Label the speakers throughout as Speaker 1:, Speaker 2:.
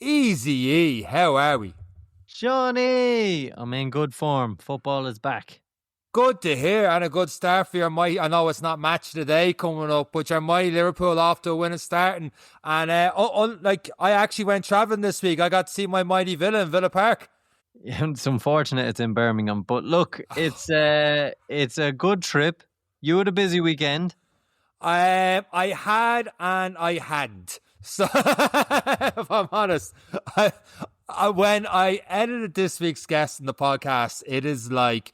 Speaker 1: Easy E, how are we?
Speaker 2: Johnny, I'm in good form. Football is back.
Speaker 1: Good to hear, and a good start for your mighty. I know it's not match of the day coming up, but your mighty Liverpool off to a winning start. And I actually went travelling this week. I got to see my mighty Villa in Villa Park.
Speaker 2: Yeah, it's unfortunate it's in Birmingham, but look, it's a good trip. You had a busy weekend.
Speaker 1: I had and I hadn't. So, if I'm honest, when I edited this week's guest in the podcast, it is like,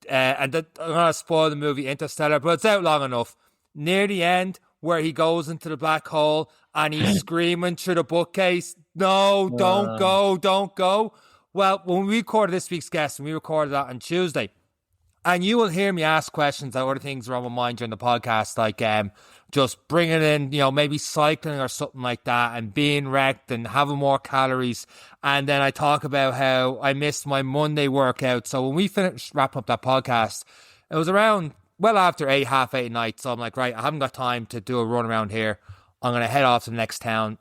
Speaker 1: I'm going to spoil the movie Interstellar, but it's out long enough. Near the end, where he goes into the black hole and he's screaming through the bookcase, no, don't go, don't go. Well, when we recorded this week's guest, and we recorded that on Tuesday, and you will hear me ask questions that other things are on my mind during the podcast, like just bringing in, maybe cycling or something like that and being wrecked and having more calories. And then I talk about how I missed my Monday workout. So when we finished wrapping up that podcast, it was around, well, after 8, half 8 at night. So I'm like, right, I haven't got time to do a run around here. I'm going to head off to the next town,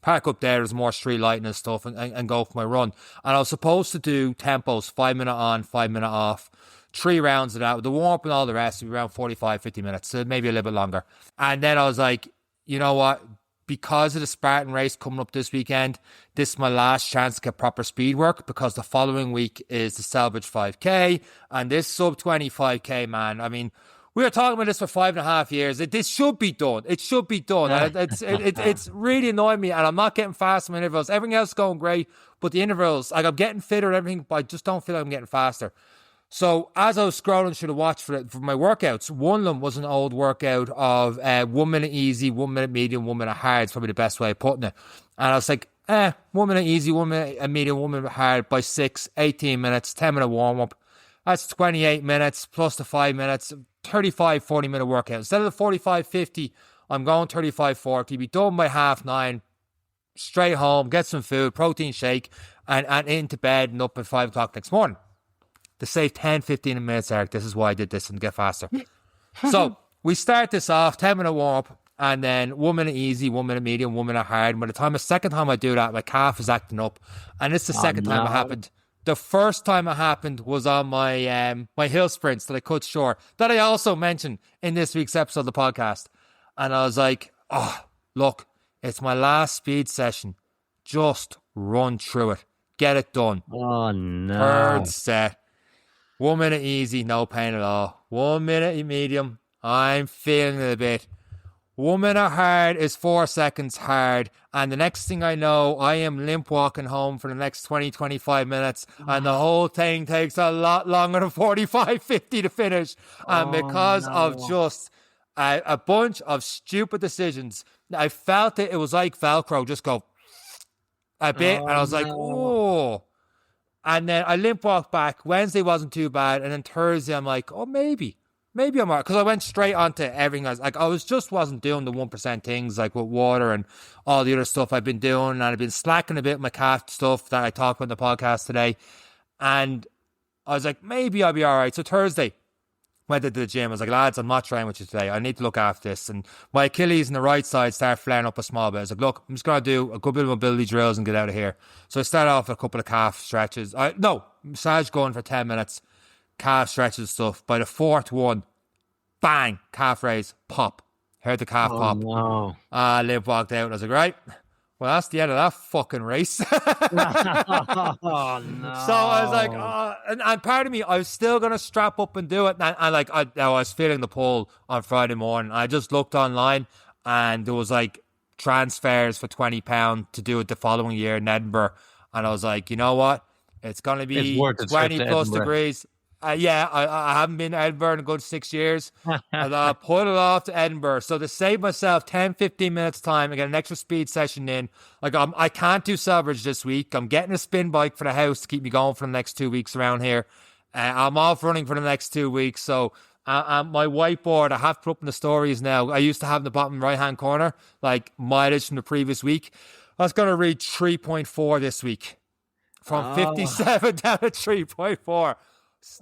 Speaker 1: park up there, there's more street lighting and stuff, and go for my run. And I was supposed to do tempos, 5 minute on, 5 minute off. 3 rounds of that, with the warm-up and all the rest, would be around 45, 50 minutes, so maybe a little bit longer. And then I was like, you know what? Because of the Spartan race coming up this weekend, this is my last chance to get proper speed work, because the following week is the Salvage 5K, and this sub 25K, man. I mean, we were talking about this for 5.5 years. This should be done. It should be done. It's really annoying me, and I'm not getting fast in my intervals. Everything else is going great, but the intervals, like, I'm getting fitter and everything, but I just don't feel like I'm getting faster. So as I was scrolling through the watch for my workouts, one of them was an old workout of 1 minute easy, 1 minute medium, 1 minute hard. It's probably the best way of putting it. And I was like, 1 minute easy, 1 minute medium, 1 minute hard by 18 minutes, 10-minute warm-up. That's 28 minutes plus the 5 minutes, 35, 40-minute workout. Instead of the 45, 50, I'm going 35, 40. Be done by 9:30, straight home, get some food, protein shake, and into bed and up at 5 o'clock next morning. To save 10, 15 minutes, Eric, this is why I did this and get faster. So we start this off, 10-minute warm-up, and then 1 minute easy, 1 minute medium, 1 minute hard. And by the second time I do that, my calf is acting up. And it's the second time it happened. The first time it happened was on my my hill sprints that I cut short, that I also mentioned in this week's episode of the podcast. And I was like, oh, look, it's my last speed session. Just run through it. Get it done.
Speaker 2: Oh, no.
Speaker 1: Third set. 1 minute easy, no pain at all. 1 minute medium, I'm feeling it a bit. 1 minute hard is 4 seconds hard. And the next thing I know, I am limp walking home for the next 20, 25 minutes. And the whole thing takes a lot longer than 45, 50 to finish. And because of just a bunch of stupid decisions, I felt it was like Velcro, just go a bit. And I was like, oh. And then I limp walked back. Wednesday wasn't too bad. And then Thursday, I'm like, oh, maybe I'm all right. Because I went straight onto everything. I wasn't doing the 1% things like with water and all the other stuff I've been doing. And I've been slacking a bit with my calf stuff that I talked about in the podcast today. And I was like, maybe I'll be all right. So Thursday, went to the gym. I was like, lads, I'm not training with you today. I need to look after this. And my Achilles on the right side started flaring up a small bit. I was like, look, I'm just going to do a good bit of mobility drills and get out of here. So I started off with a couple of calf stretches. Massage going for 10 minutes, calf stretches stuff. By the fourth one, bang, calf raise, pop. Heard the calf pop.
Speaker 2: No.
Speaker 1: Liv walked out. I was like, right, well, that's the end of that fucking race.
Speaker 2: Oh, no.
Speaker 1: So I was like, and part of me, I was still going to strap up and do it. And I was feeling the pull on Friday morning. I just looked online and there was like transfers for £20 to do it the following year in Edinburgh. And I was like, you know what? It's going to be 20 plus degrees. I haven't been to Edinburgh in a good 6 years. And I put it off to Edinburgh. So to save myself 10, 15 minutes time, I get an extra speed session in. Like I can't do Selvage this week. I'm getting a spin bike for the house to keep me going for the next 2 weeks around here. I'm off running for the next 2 weeks. So my whiteboard, I have put up in the stories now. I used to have in the bottom right-hand corner, like mileage from the previous week. I was going to read 3.4 this week. From 57 down to 3.4.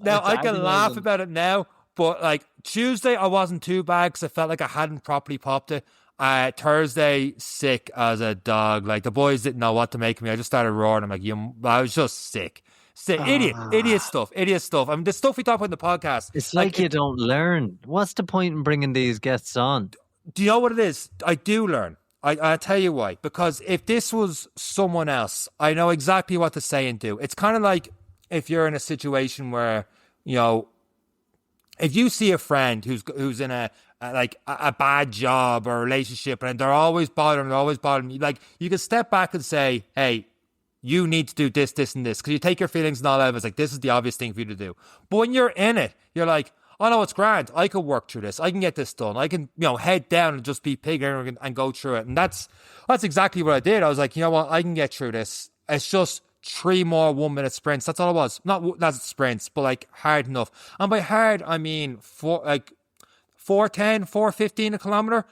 Speaker 1: Now, I can laugh about it now, but like Tuesday, I wasn't too bad because I felt like I hadn't properly popped it. Thursday, sick as a dog. Like, the boys didn't know what to make of me. I just started roaring. I'm like, I was just sick. Idiot stuff. I mean, the stuff we talk about in the podcast.
Speaker 2: It's like you don't learn. What's the point in bringing these guests on?
Speaker 1: Do you know what it is? I do learn. I'll tell you why. Because if this was someone else, I know exactly what to say and do. It's kind of like if you're in a situation where, you know, if you see a friend who's in a bad job or relationship and they're always bothering you, like, you can step back and say, hey, you need to do this, this, and this. Because you take your feelings and all out of it. It's like, this is the obvious thing for you to do. But when you're in it, you're like, oh no, it's grand. I can work through this. I can get this done. I can, you know, head down and just be pig and go through it. And that's exactly what I did. I was like, you know what? I can get through this. It's just 3 more 1 minute sprints. That's all it was. Not sprints, but like hard enough. And by hard, I mean 4:10, 4:15 a kilometer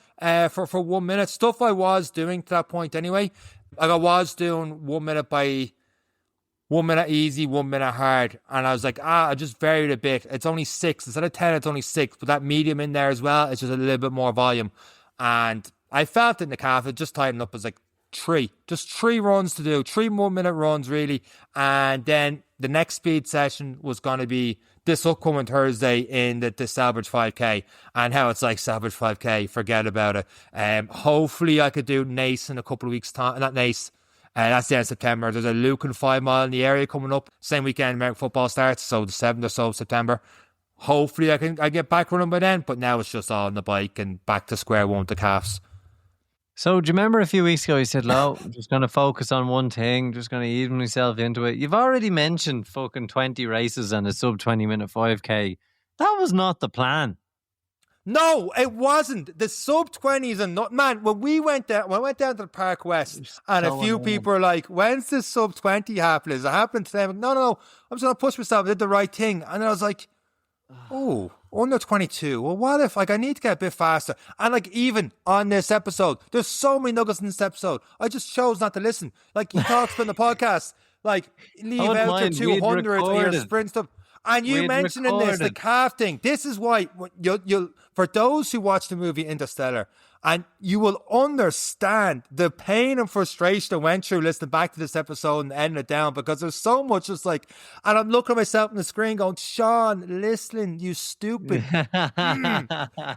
Speaker 1: for 1 minute. Stuff I was doing to that point anyway. Like, I was doing 1 minute by 1 minute easy, 1 minute hard. And I was like, I just varied a bit. It's only 6. Instead of 10, it's only 6. But that medium in there as well, it's just a little bit more volume. And I felt it in the calf. It just tightened up. It was like 3. Just 3 runs to do. 3 1 minute runs, really. And then the next speed session was going to be this upcoming Thursday in the Selbridge 5K. And how it's like, Selbridge 5K, forget about it. Hopefully I could do Nace in a couple of weeks' time. Not Nace. That's the end of September. There's a Lucan 5 mile in the area coming up. Same weekend American football starts, so the 7th or so of September. Hopefully I get back running by then, but now it's just all on the bike and back to square one with the calves.
Speaker 2: So do you remember a few weeks ago you said, "Lo, I'm just going to focus on one thing, just going to ease myself into it"? You've already mentioned fucking 20 races and a sub 20 minute 5K. That was not the plan.
Speaker 1: No, it wasn't. The sub 20s and not, man, when I went down to the Park West and a few people were like, when's this sub 20 happening? Is it happening today? I'm like, no, I'm just going to push myself. I did the right thing. And then I was like, oh, under 22. Well, what if, like, I need to get a bit faster? And like, even on this episode, there's so many nuggets in this episode. I just chose not to listen. Like, he talks about the podcast, like, leave out your 200 or your sprint stuff. And you mentioning this, the calf thing. This is why you'll for those who watch the movie Interstellar, and you will understand the pain and frustration I went through listening back to this episode and editing it down, because there's so much just like, and I'm looking at myself on the screen going, Sean, listen, you stupid.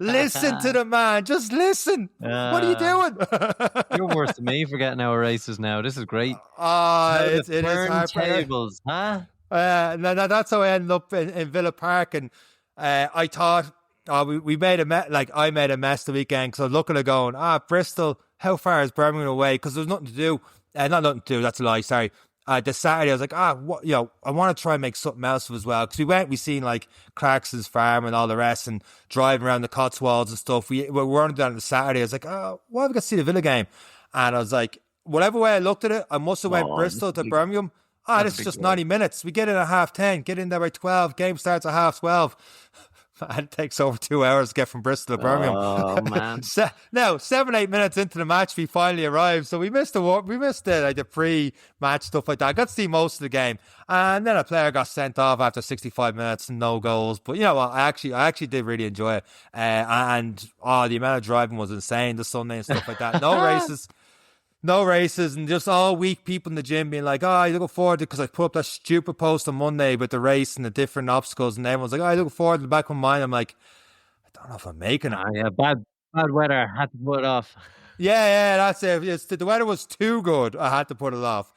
Speaker 1: Listen to the man. Just listen. What are you doing?
Speaker 2: You're worse than me for getting our races now. This is great.
Speaker 1: It is hard.
Speaker 2: Tables, huh?
Speaker 1: That's how I ended up in Villa Park, and I thought, we made I made a mess the weekend, because I was looking at it going, Bristol, how far is Birmingham away? Because there's nothing to do. Not nothing to do, that's a lie, sorry. The Saturday I was like, what, you know, I want to try and make something else as well, because we seen like Clarkson's farm and all the rest, and driving around the Cotswolds and stuff. We weren't down on the Saturday. I was like, why have we got to see the Villa game? And I was like, whatever way I looked at it, I must have went Bristol to Birmingham. This is just 90 minutes. We get in at 10:30, get in there by 12. Game starts at 12:30. And it takes over 2 hours to get from Bristol to Birmingham.
Speaker 2: Oh, man.
Speaker 1: Now, 7-8 minutes into the match, we finally arrived. So we missed the pre-match stuff like that. I got to see most of the game. And then a player got sent off after 65 minutes and no goals. But you know what? I actually did really enjoy it. And the amount of driving was insane this Sunday and stuff like that. No races, and just all week people in the gym being like, you looking forward to it, because I put up that stupid post on Monday with the race and the different obstacles, and everyone's like, I look forward to the back of my mind. I'm like, I don't know if I'm making it.
Speaker 2: Yeah, bad weather, had to put it off.
Speaker 1: Yeah, that's it. The weather was too good, I had to put it off.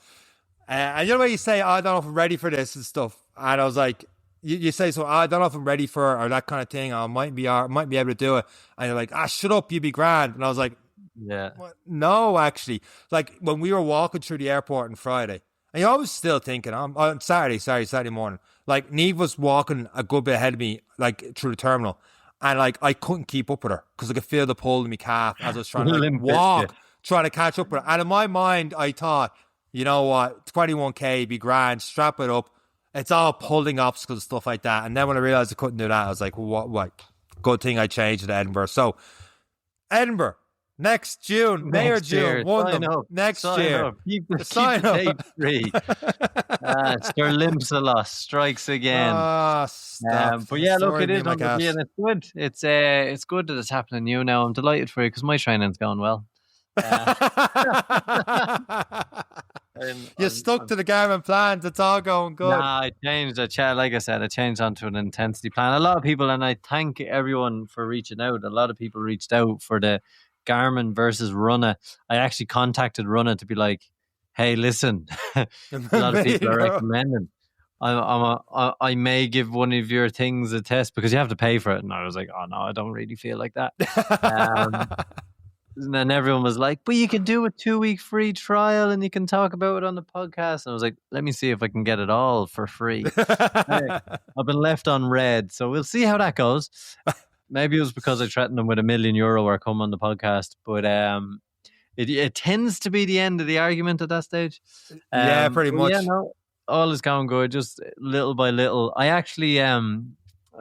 Speaker 1: And you know when you say, I don't know if I'm ready for this and stuff, and I was like, you say, so I don't know if I'm ready for it, or that kind of thing, or I might be able to do it, and you're like, shut up, you'd be grand. And I was like,
Speaker 2: yeah.
Speaker 1: No, actually. Like, when we were walking through the airport on Friday, and you're always still thinking, on Saturday morning, like, Neve was walking a good bit ahead of me, like, through the terminal, and, like, I couldn't keep up with her, because I could feel the pull in my calf as I was trying to walk, trying to catch up with her. And in my mind, I thought, you know what, 21K, be grand, strap it up. It's all pulling obstacles and stuff like that. And then when I realised I couldn't do that, I was like, what? Good thing I changed to Edinburgh. So, Edinburgh. Next June, May or June, one of them. Next year.
Speaker 2: Keep the date free. Sir Limsalot strikes again.
Speaker 1: Stop.
Speaker 2: But yeah, look, it is on the and it's good. It's good that it's happening new now. I'm delighted for you because my training's going well.
Speaker 1: You stuck to the Garmin plans. It's all going good.
Speaker 2: Nah, I changed. Like I said, I changed onto an intensity plan. A lot of people, and I thank everyone for reaching out. A lot of people reached out for the Garmin versus Runna. I actually contacted Runna to be like, hey, listen, a lot of people are recommending. I may give one of your things a test because you have to pay for it. And I was like, oh no, I don't really feel like that. And then everyone was like, but you can do a 2-week free trial and you can talk about it on the podcast. And I was like, let me see if I can get it all for free. I've been left on red. So we'll see how that goes. Maybe it was because I threatened them with €1 million or come on the podcast. But it tends to be the end of the argument at that stage.
Speaker 1: Yeah, pretty much.
Speaker 2: Yeah, no, all is going good, just little by little. I actually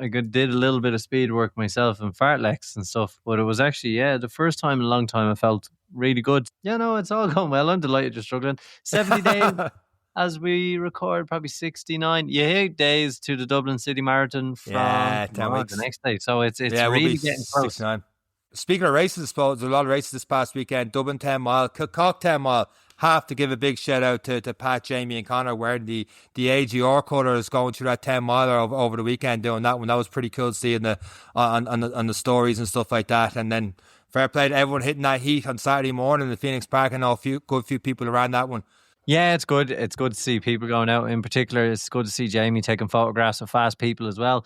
Speaker 2: I did a little bit of speed work myself and fartleks and stuff, but it was actually, the first time in a long time I felt really good. Yeah, no, it's all going well. I'm delighted you're struggling. 70 days as we record, probably 69. You 8 days to the Dublin City Marathon from
Speaker 1: 10 weeks.
Speaker 2: The next day. So it's really getting close.
Speaker 1: 69. Speaking of races, I suppose, there's a lot of races this past weekend. Dublin 10 mile, Kilcock 10 mile. Have to give a big shout out to Pat, Jamie and Connor wearing the AGR colours going through that 10 miler over the weekend doing that one. That was pretty cool seeing on the stories and stuff like that. And then fair play to everyone hitting that heat on Saturday morning in Phoenix Park. I know a good few people around that one.
Speaker 2: Yeah, it's good. It's good to see people going out. In particular, it's good to see Jamie taking photographs of fast people as well.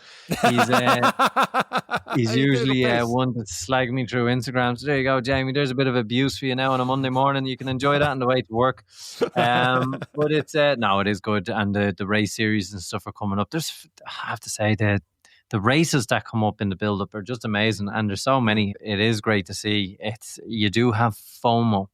Speaker 2: He's usually one to slag me through Instagram. So there you go, Jamie. There's a bit of abuse for you now on a Monday morning. You can enjoy that on the way to work. But it's it is good. And the race series and stuff are coming up. I have to say that the races that come up in the build-up are just amazing. And there's so many. It is great to see. You do have FOMO.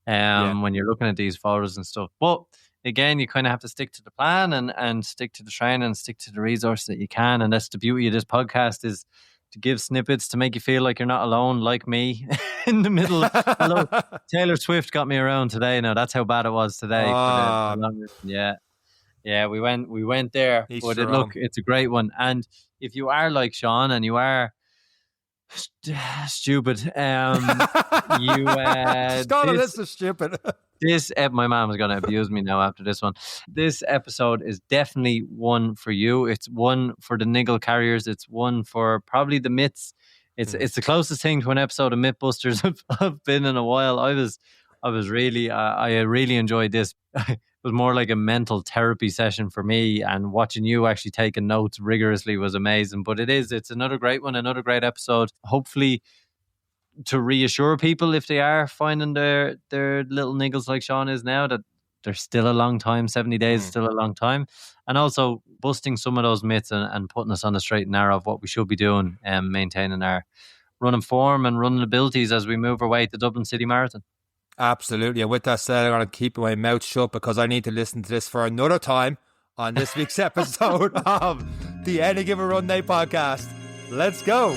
Speaker 2: When you're looking at these photos and stuff. But again, you kind of have to stick to the plan and stick to the training and stick to the resource that you can. And that's the beauty of this podcast, is to give snippets to make you feel like you're not alone, like me in the middle. Hello, Taylor Swift got me around today. Now that's how bad it was today. Yeah, we went there. But it's a great one. And if you are like Sean and you are stupid,
Speaker 1: this is stupid.
Speaker 2: My mom is going to abuse me now after this one. This episode is definitely one for you. It's one for the niggle carriers. It's one for probably the myths. It's the closest thing to an episode of Mythbusters I've been in a while. I really enjoyed this. It was more like a mental therapy session for me, and watching you actually taking notes rigorously was amazing. But it's another great one, another great episode. Hopefully to reassure people, if they are finding their little niggles like Sean is now, that there's still a long time. 70 days is still a long time. And also busting some of those myths and putting us on the straight and narrow of what we should be doing and maintaining our running form and running abilities as we move our way to Dublin City Marathon.
Speaker 1: Absolutely. And with that said, I'm going to keep my mouth shut because I need to listen to this for another time on this week's episode of the Any Given Run Day podcast. Let's go.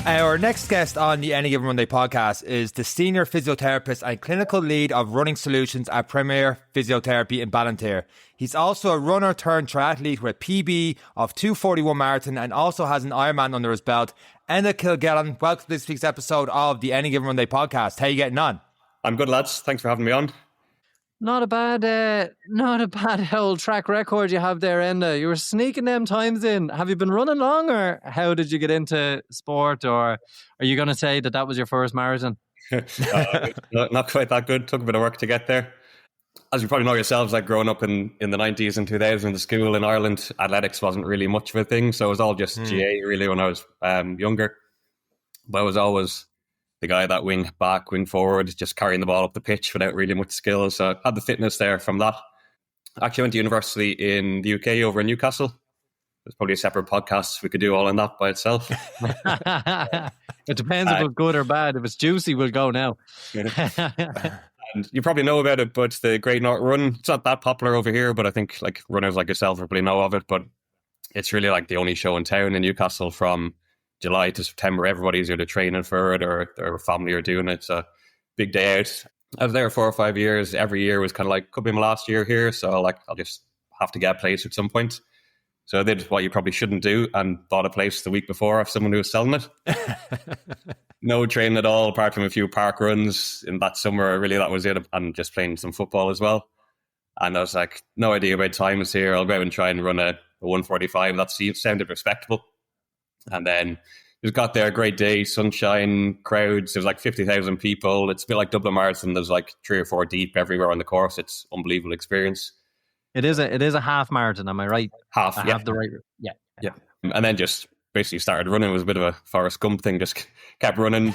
Speaker 1: Our next guest on the Any Given Run Day podcast is the Senior Physiotherapist and Clinical Lead of Running Solutions at Premier Physiotherapy in Ballantyre. He's also a runner turned triathlete with a PB of 2:41 marathon and also has an Ironman under his belt. Enda Kilgallon, welcome to this week's episode of the Any Given Run Day podcast. How are you getting on?
Speaker 3: I'm good, lads. Thanks for having me on.
Speaker 2: Not a bad old track record you have there, Enda. You were sneaking them times in. Have you been running long, or how did you get into sport? Or are you going to say that was your first marathon?
Speaker 3: Not quite that good. Took a bit of work to get there. As you probably know yourselves, like growing up in the 90s and 2000s in the school in Ireland, athletics wasn't really much of a thing. So it was all just GA really when I was younger. But I was always the guy that wing back, wing forward, just carrying the ball up the pitch without really much skill. So I had the fitness there from that. I actually went to university in the UK over in Newcastle. There's probably a separate podcast. We could do all on that by itself.
Speaker 2: It depends if it's good or bad. If it's juicy, we'll go now.
Speaker 3: And you probably know about it, but the Great North Run, it's not that popular over here, but I think like runners like yourself probably know of it. But it's really like the only show in town in Newcastle from July to September. Everybody's either training for it or their family are doing it. It's a big day out. I was there 4 or 5 years. Every year was kind of like, could be my last year here. So like, I'll just have to get a place at some point. So I did what you probably shouldn't do and bought a place the week before of someone who was selling it. No training at all, apart from a few park runs in that summer. Really, that was it. And just playing some football as well. And I was like, no idea about times here. I'll go out and try and run a 1:45. That sounded respectable. And then just got there, great day, sunshine, crowds. There's like 50,000 people. It's a bit like Dublin Marathon. There's like 3 or 4 deep everywhere on the course. It's unbelievable experience.
Speaker 2: It is a half marathon, am I right?
Speaker 3: Half,
Speaker 2: I
Speaker 3: yeah.
Speaker 2: have the right. Yeah.
Speaker 3: And then just basically started running. It was a bit of a Forrest Gump thing. Just kept running.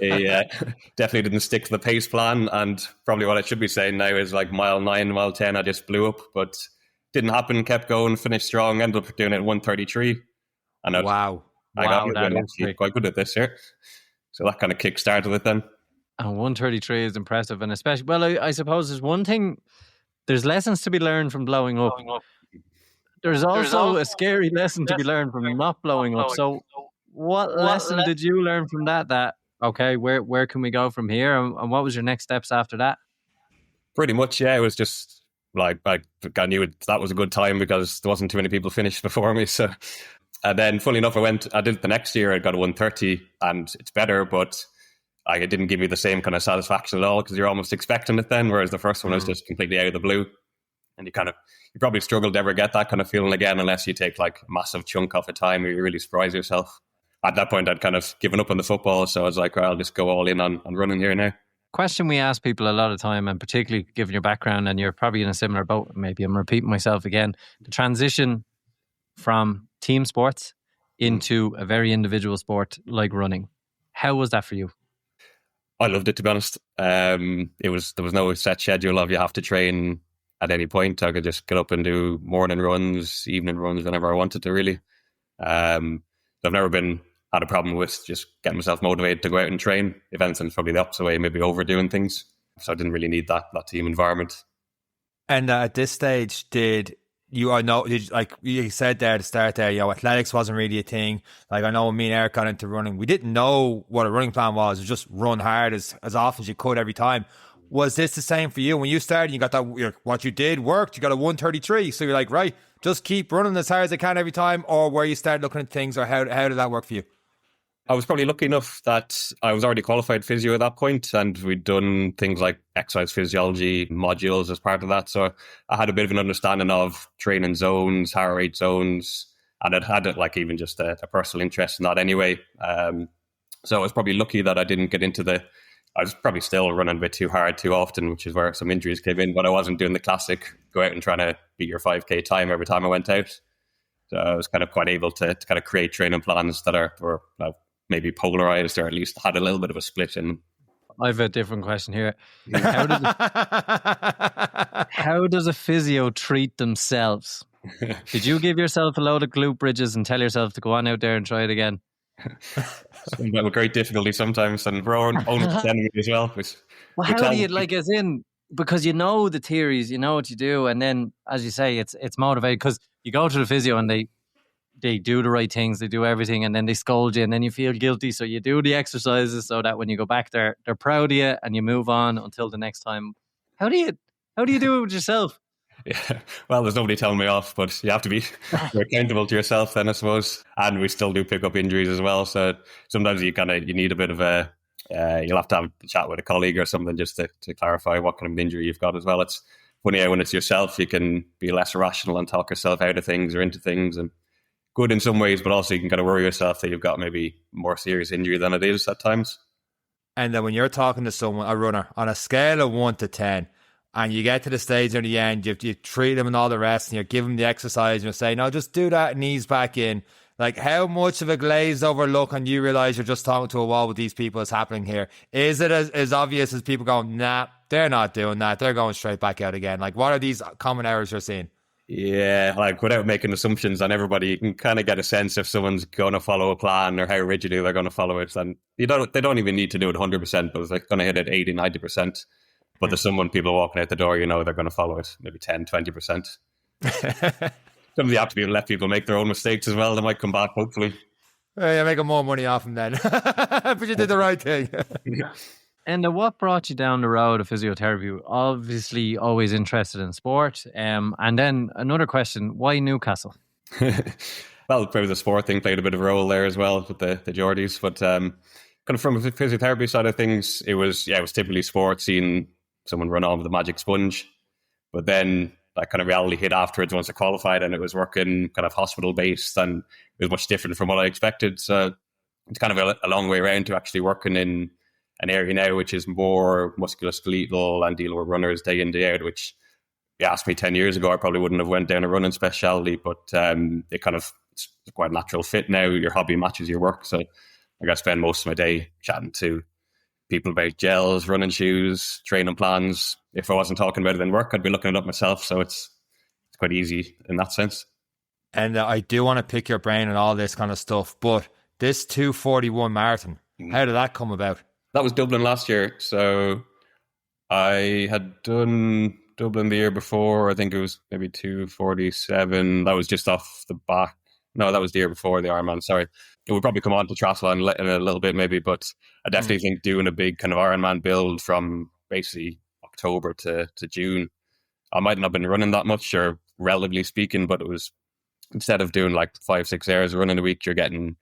Speaker 3: Definitely didn't stick to the pace plan. And probably what I should be saying now is like mile 9, mile 10, I just blew up. But didn't happen. Kept going, finished strong. Ended up doing it at 1:33. And
Speaker 1: wow.
Speaker 3: I got actually quite good at this here. So that kind of kick-started it then.
Speaker 2: And 1:33 is impressive. And especially, well, I suppose there's one thing, there's lessons to be learned from blowing up. There's also a scary lesson to be learned from not blowing up. So what lesson did you learn from that, okay, where can we go from here? And what was your next steps after that?
Speaker 3: Pretty much, yeah. It was just like I knew that was a good time because there wasn't too many people finished before me. So, and then funny enough, I did it the next year. I got a 1:30 and it's better, but it didn't give me the same kind of satisfaction at all because you're almost expecting it then, whereas the first one was just completely out of the blue. And you probably struggle to ever get that kind of feeling again unless you take like a massive chunk off a time or you really surprise yourself. At that point, I'd kind of given up on the football. So I was like, well, I'll just go all in on running here now.
Speaker 2: Question we ask people a lot of time, and particularly given your background, and you're probably in a similar boat, maybe I'm repeating myself again, the transition from team sports into a very individual sport like running. How was that for you?
Speaker 3: I loved it, to be honest. There was no set schedule of you have to train at any point. I could just get up and do morning runs, evening runs, whenever I wanted to, really. I've never had a problem with just getting myself motivated to go out and train. If anything, it's probably the opposite way, maybe overdoing things. So I didn't really need that team environment.
Speaker 1: And at this stage, like you said there at the start there, athletics wasn't really a thing. Like I know when me and Eric got into running, we didn't know what a running plan was. It was just run hard as often as you could every time. Was this the same for you? When you started, you got that, what you did worked, you got a 1:33. So you're like, right, just keep running as hard as I can every time, or where you started looking at things, or how did that work for you?
Speaker 3: I was probably lucky enough that I was already qualified physio at that point, and we'd done things like exercise physiology modules as part of that. So I had a bit of an understanding of training zones, heart rate zones, and I'd had like even just a personal interest in that anyway. So I was probably lucky that I didn't get into I was probably still running a bit too hard too often, which is where some injuries came in, but I wasn't doing the classic go out and trying to beat your 5K time every time I went out. So I was kind of quite able to kind of create training plans that were maybe polarized, or at least had a little bit of a split in them.
Speaker 2: I have a different question here. How does a physio treat themselves? Did you give yourself a load of glute bridges and tell yourself to go on out there and try it again?
Speaker 3: With great difficulty sometimes, and we're own enemy as well.
Speaker 2: Well, how do you, like, as in, because you know the theories, you know what you do, and then, as you say, it's motivated because you go to the physio and they do the right things, they do everything, and then they scold you, and then you feel guilty, so you do the exercises so that when you go back there, they're proud of you, and you move on until the next time. How do you do it with yourself?
Speaker 3: Yeah, well, there's nobody telling me off, but you have to be accountable to yourself then, I suppose. And we still do pick up injuries as well, so sometimes you need a bit of you'll have to have a chat with a colleague or something just to clarify what kind of an injury you've got as well. It's funny how when it's yourself, you can be less rational and talk yourself out of things or into things, and good in some ways, but also you can kind of worry yourself that you've got maybe more serious injury than it is at times. And
Speaker 1: then when you're talking to someone, a runner, on a scale of 1 to 10, and you get to the stage near the end, you treat them and all the rest, and you give them the exercise, and you say, no, just do that and ease back in. Like, how much of a glazed over look and you realise you're just talking to a wall with these people is happening here? Is it as obvious as people going, nah, they're not doing that, they're going straight back out again? Like, what are these common errors you're seeing?
Speaker 3: Yeah, like without making assumptions on everybody, you can kind of get a sense if someone's going to follow a plan or how rigidly they're going to follow it. And they don't even need to do it 100%, but they're going to hit it 80, 90%. But there's people walking out the door, they're going to follow it, maybe 10, 20%. Sometimes you have to let people make their own mistakes as well. They might come back, hopefully.
Speaker 1: You're making more money off them then. But you did the right thing.
Speaker 2: And what brought you down the road of physiotherapy? Obviously, always interested in sport. And then another question, why Newcastle?
Speaker 3: Well, probably the sport thing played a bit of a role there as well with the Geordies. But kind of from the physiotherapy side of things, it was typically sport, seeing someone run on with a magic sponge. But then that kind of reality hit afterwards once I qualified, and it was working kind of hospital-based, and it was much different from what I expected. So it's kind of a long way around to actually working in an area now which is more musculoskeletal and dealing with runners day in, day out, which if you asked me 10 years ago, I probably wouldn't have went down a running speciality, but it kind of, it's quite a natural fit now. Your hobby matches your work. So I got to spend most of my day chatting to people about gels, running shoes, training plans. If I wasn't talking about it in work, I'd be looking it up myself. So it's quite easy in that sense.
Speaker 1: And I do want to pick your brain and all this kind of stuff, but this 2:41 marathon, how did that come about?
Speaker 3: That was Dublin last year. So I had done Dublin the year before. I think it was maybe 2:47. That was just off the back. No, that was the year before the Ironman. Sorry. It would probably come on to triathlon in a little bit maybe, but I definitely think doing a big kind of Ironman build from basically October to June, I might not have been running that much, or relatively speaking, but it was, instead of doing like 5-6 hours running a week, you're getting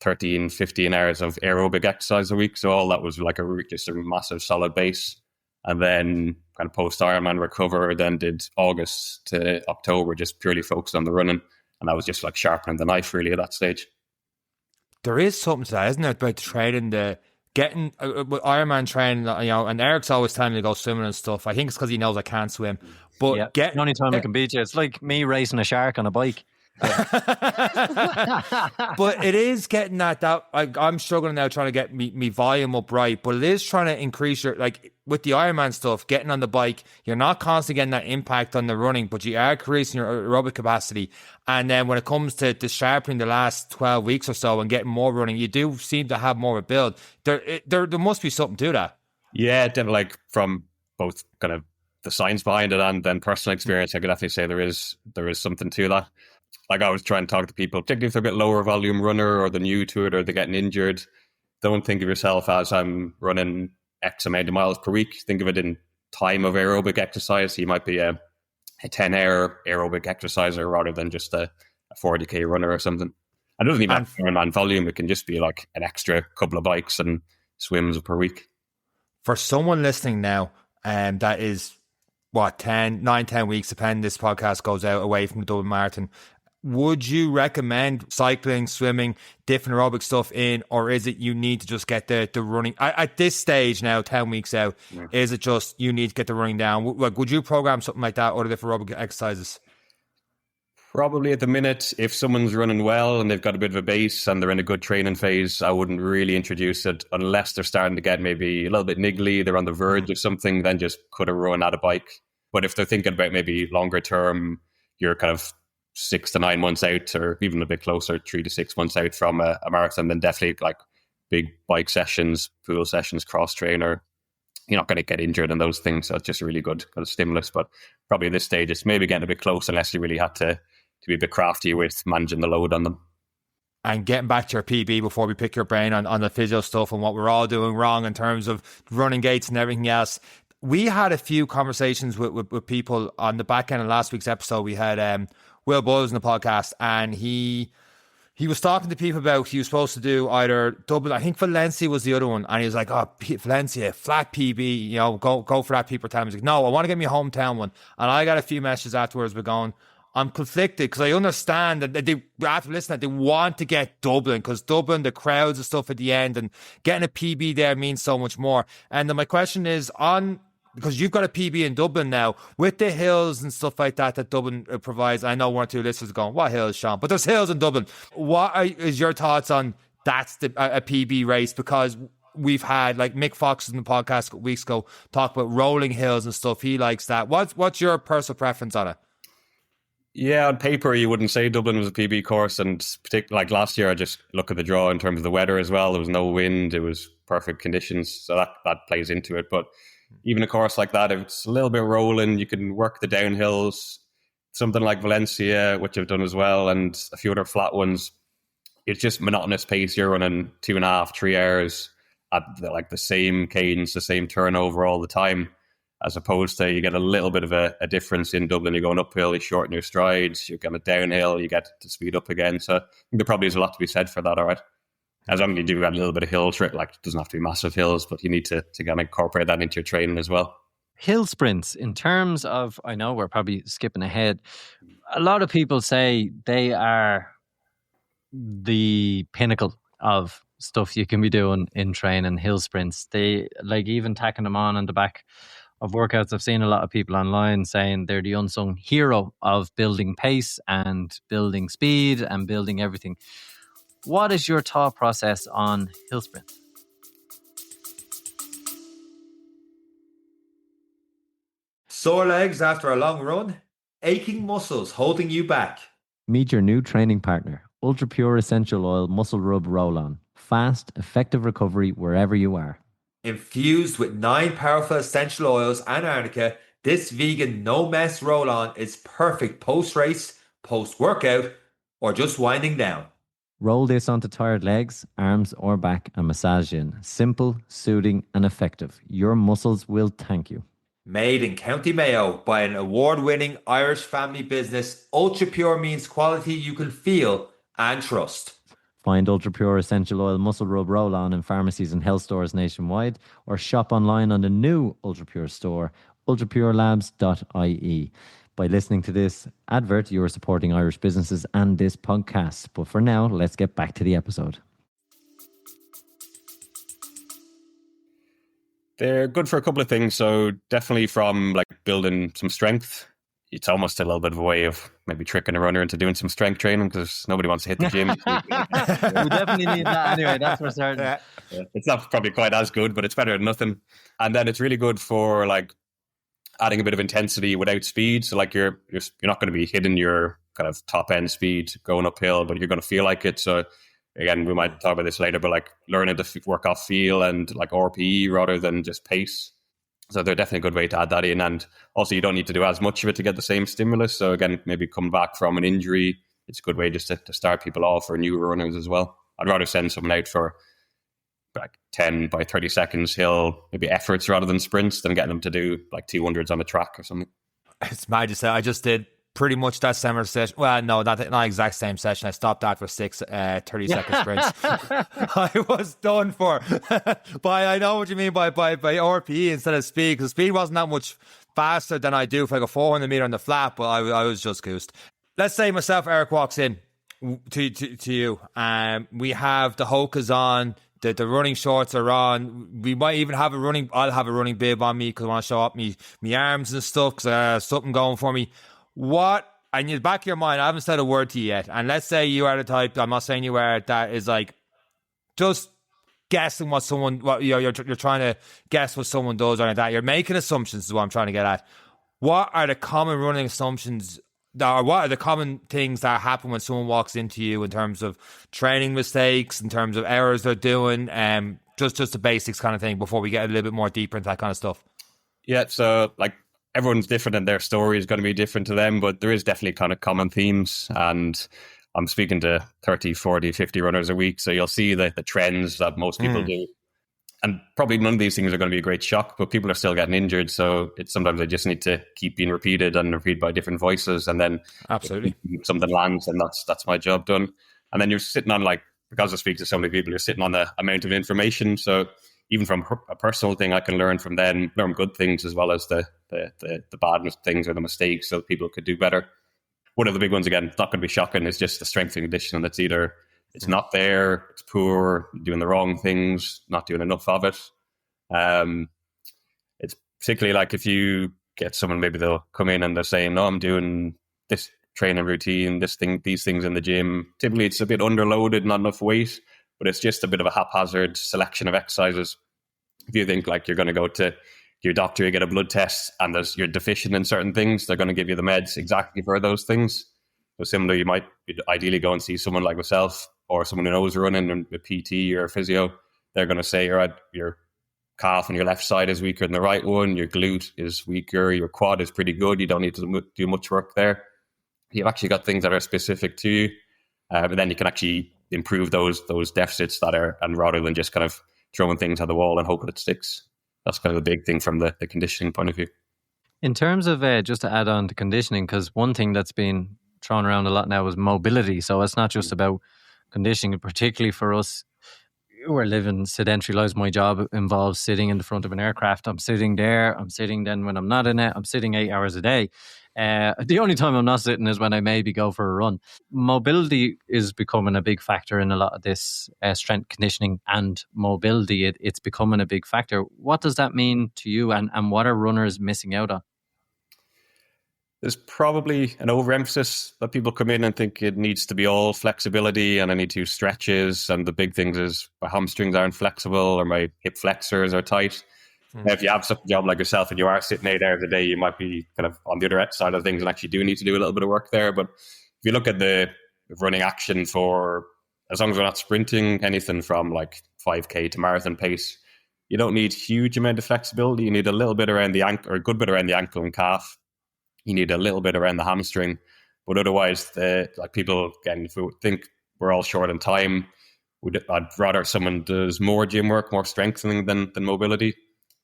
Speaker 3: 13-15 hours of aerobic exercise a week. So all that was like just a massive solid base. And then kind of post Ironman recover, then did August to October, just purely focused on the running. And that was just like sharpening the knife really at that stage.
Speaker 1: There is something to that, isn't there, about training, getting Ironman training, and Eric's always telling me to go swimming and stuff. I think it's because he knows I can't swim. But
Speaker 2: the only time I can beat you, it's like me racing a shark on a bike.
Speaker 1: But it is getting that I'm struggling now trying to get me volume up right, but it is trying to increase your, like with the Ironman stuff, getting on the bike, you're not constantly getting that impact on the running, but you are increasing your aerobic capacity. And then when it comes to sharpening the last 12 weeks or so and getting more running, you do seem to have more of a build. There must be something to that.
Speaker 3: Yeah, definitely, like from both kind of the science behind it and then personal experience, I could definitely say there is something to that. Like I was trying to talk to people, particularly if they're a bit lower volume runner or they're new to it or they're getting injured. Don't think of yourself as I'm running X amount of miles per week. Think of it in time of aerobic exercise. So you might be a 10-hour aerobic exerciser rather than just a 40k runner or something. I don't even have Ironman volume. It can just be like an extra couple of bikes and swims per week.
Speaker 1: For someone listening now, that is what, 9-10 weeks, depending this podcast goes out away from the Dublin Marathon. Would you recommend cycling, swimming, different aerobic stuff in, or is it you need to just get the running? At this stage now, 10 weeks out, is it just you need to get the running down? Like, would you program something like that or different aerobic exercises?
Speaker 3: Probably at the minute, if someone's running well and they've got a bit of a base and they're in a good training phase, I wouldn't really introduce it unless they're starting to get maybe a little bit niggly, they're on the verge of something, then just cut a run at a bike. But if they're thinking about maybe longer term, you're kind of 6 to 9 months out, or even a bit closer, 3 to 6 months out from a marathon, then definitely like big bike sessions, pool sessions, cross trainer. You're not going to get injured in those things. So it's just a really good kind of stimulus. But probably at this stage, it's maybe getting a bit close unless you really had to be a bit crafty with managing the load on them.
Speaker 1: And getting back to your PB before we pick your brain on the physio stuff and what we're all doing wrong in terms of running gaits and everything else. We had a few conversations with people on the back end of last week's episode. We had Will Buzz in the podcast, and he was talking to people about he was supposed to do either Dublin, I think Valencia was the other one, and he was like, oh, Valencia, flat PB, go for that. People tell me, he's like, no, I want to get me a hometown one. And I got a few messages afterwards, we're going, I'm conflicted because I understand that they, after listening, they want to get Dublin because Dublin, the crowds and stuff at the end, and getting a PB there means so much more. And then my question is because you've got a PB in Dublin now with the hills and stuff like that Dublin provides. I know one or two listeners are going, what hills, Sean? But there's hills in Dublin. What is your thoughts on that's a PB race? Because we've had like Mick Fox in the podcast a couple weeks ago talk about rolling hills and stuff. He likes that. What's your personal preference on it?
Speaker 3: Yeah, on paper, you wouldn't say Dublin was a PB course. And particularly like last year, I just look at the draw in terms of the weather as well. There was no wind. It was perfect conditions. So that plays into it. But even a course like that, if it's a little bit rolling, you can work the downhills. something like Valencia, which I've done as well, and a few other flat ones, it's just monotonous pace. You're running 2.5, 3 hours at the same cadence, the same turnover all the time, as opposed to you get a little bit of a difference in Dublin. You're going uphill, you shorten your strides, you're going downhill, you get to speed up again. So I think there probably is a lot to be said for that, all right? As long as you do a little bit of hill trick, like it doesn't have to be massive hills, but you need to kind of incorporate that into your training as well.
Speaker 2: Hill sprints, in terms of, I know we're probably skipping ahead, a lot of people say they are the pinnacle of stuff you can be doing in training. Hill sprints, they like even tacking them on the back of workouts. I've seen a lot of people online saying they're the unsung hero of building pace and building speed and building everything. What is your thought process on hill sprints?
Speaker 1: Sore legs after a long run? Aching muscles holding you back?
Speaker 4: Meet your new training partner, Ultra Pure Essential Oil Muscle Rub Roll-On. Fast, effective recovery wherever you are.
Speaker 1: Infused with 9 powerful essential oils and arnica, this vegan no-mess roll-on is perfect post-race, post-workout, or just winding down.
Speaker 4: Roll this onto tired legs, arms or back and massage in. Simple, soothing and effective. Your muscles will thank you.
Speaker 1: Made in County Mayo by an award-winning Irish family business, Ultra Pure means quality you can feel and trust.
Speaker 4: Find Ultra Pure Essential Oil Muscle Rub Roll-On in pharmacies and health stores nationwide, or shop online on the new Ultra Pure store, ultrapurelabs.ie. By listening to this advert, you are supporting Irish businesses and this podcast. But for now, let's get back to the episode.
Speaker 3: They're good for a couple of things. So definitely from like building some strength. It's almost a little bit of a way of maybe tricking a runner into doing some strength training because nobody wants to hit the gym.
Speaker 2: We definitely need that anyway, that's for certain.
Speaker 3: Yeah. It's not probably quite as good, but it's better than nothing. And then it's really good for like adding a bit of intensity without speed. So like you're not going to be hitting your kind of top end speed going uphill, but you're going to feel like it. So again, we might talk about this later, but like learning to work off feel and like RPE rather than just pace. So they're definitely a good way to add that in. And also you don't need to do as much of it to get the same stimulus. So again, maybe come back from an injury. It's a good way just to start people off for new runners as well. I'd rather send someone out for like 10 by 30 seconds hill, maybe efforts rather than sprints, than getting them to do like 200s on a track or something.
Speaker 1: It's mad to say. I just did pretty much that similar session. Well, no, not exact same session. I stopped that for 6 30-second sprints. I was done for. But I know what you mean by RPE instead of speed, because speed wasn't that much faster than I do for like a 400 meter on the flat, but I was just goosed. Let's say myself, Eric, walks in to you. We have the Hokas on. The running shorts are on. We might even have I'll have a running bib on me because I want to show up me arms and stuff because I have something going for me. What, and in the back of your mind, I haven't said a word to you yet. And let's say you are the type, I'm not saying you are, that is like just guessing you're trying to guess what someone does or like that. You're making assumptions is what I'm trying to get at. What are the common running assumptions, or what are the common things that happen when someone walks into you in terms of training mistakes, in terms of errors they're doing, just the basics kind of thing before we get a little bit more deeper into that kind of stuff?
Speaker 3: Yeah, so like everyone's different and their story is going to be different to them, but there is definitely kind of common themes. And I'm speaking to 30, 40, 50 runners a week, so you'll see the trends that most people do. And probably none of these things are going to be a great shock, but people are still getting injured. So sometimes they just need to keep being repeated and repeated by different voices. And then
Speaker 1: absolutely
Speaker 3: something lands, and that's my job done. And then you're sitting on, like, because I speak to so many people, you're sitting on the amount of information. So even from a personal thing, I can learn from them, learn good things as well as the bad things or the mistakes, so people could do better. One of the big ones, again, not going to be shocking, is just the strength and conditioning. That's either it's not there, it's poor, doing the wrong things, not doing enough of it. It's particularly like if you get someone, maybe they'll come in and they're saying, no, I'm doing this training routine, these things in the gym. Typically it's a bit underloaded, not enough weight, but it's just a bit of a haphazard selection of exercises. If you think like you're going to go to your doctor, you get a blood test and you're deficient in certain things, they're going to give you the meds exactly for those things. So similarly, you might ideally go and see someone like myself or someone who knows running, and a PT or a physio. They're going to say, all right, your calf on your left side is weaker than the right one, your glute is weaker, your quad is pretty good, you don't need to do much work there. you've actually got things that are specific to you, but then you can actually improve those deficits that are, and rather than just kind of throwing things at the wall and hoping it sticks. That's kind of the big thing from the conditioning point of view.
Speaker 2: In terms of, just to add on to conditioning, because one thing that's been thrown around a lot now is mobility. So it's not just about conditioning, particularly for us who are living sedentary lives. My job involves sitting in the front of an aircraft. I'm sitting there. I'm sitting then when I'm not in it. I'm sitting 8 hours a day. The only time I'm not sitting is when I maybe go for a run. Mobility is becoming a big factor in a lot of this strength conditioning and mobility. It's becoming a big factor. What does that mean to you, and what are runners missing out on?
Speaker 3: There's probably an overemphasis that people come in and think it needs to be all flexibility and I need to do stretches. And the big things is my hamstrings aren't flexible or my hip flexors are tight. Now, if you have such a job like yourself and you are sitting 8 hours a day, you might be kind of on the other side of things and actually do need to do a little bit of work there. But if you look at the running action for, as long as we're not sprinting, anything from like 5K to marathon pace, you don't need huge amount of flexibility. You need a little bit around the ankle, or a good bit around the ankle and calf. You need a little bit around the hamstring. But otherwise, like people, again, if we think we're all short on time, I'd rather someone does more gym work, more strengthening than mobility.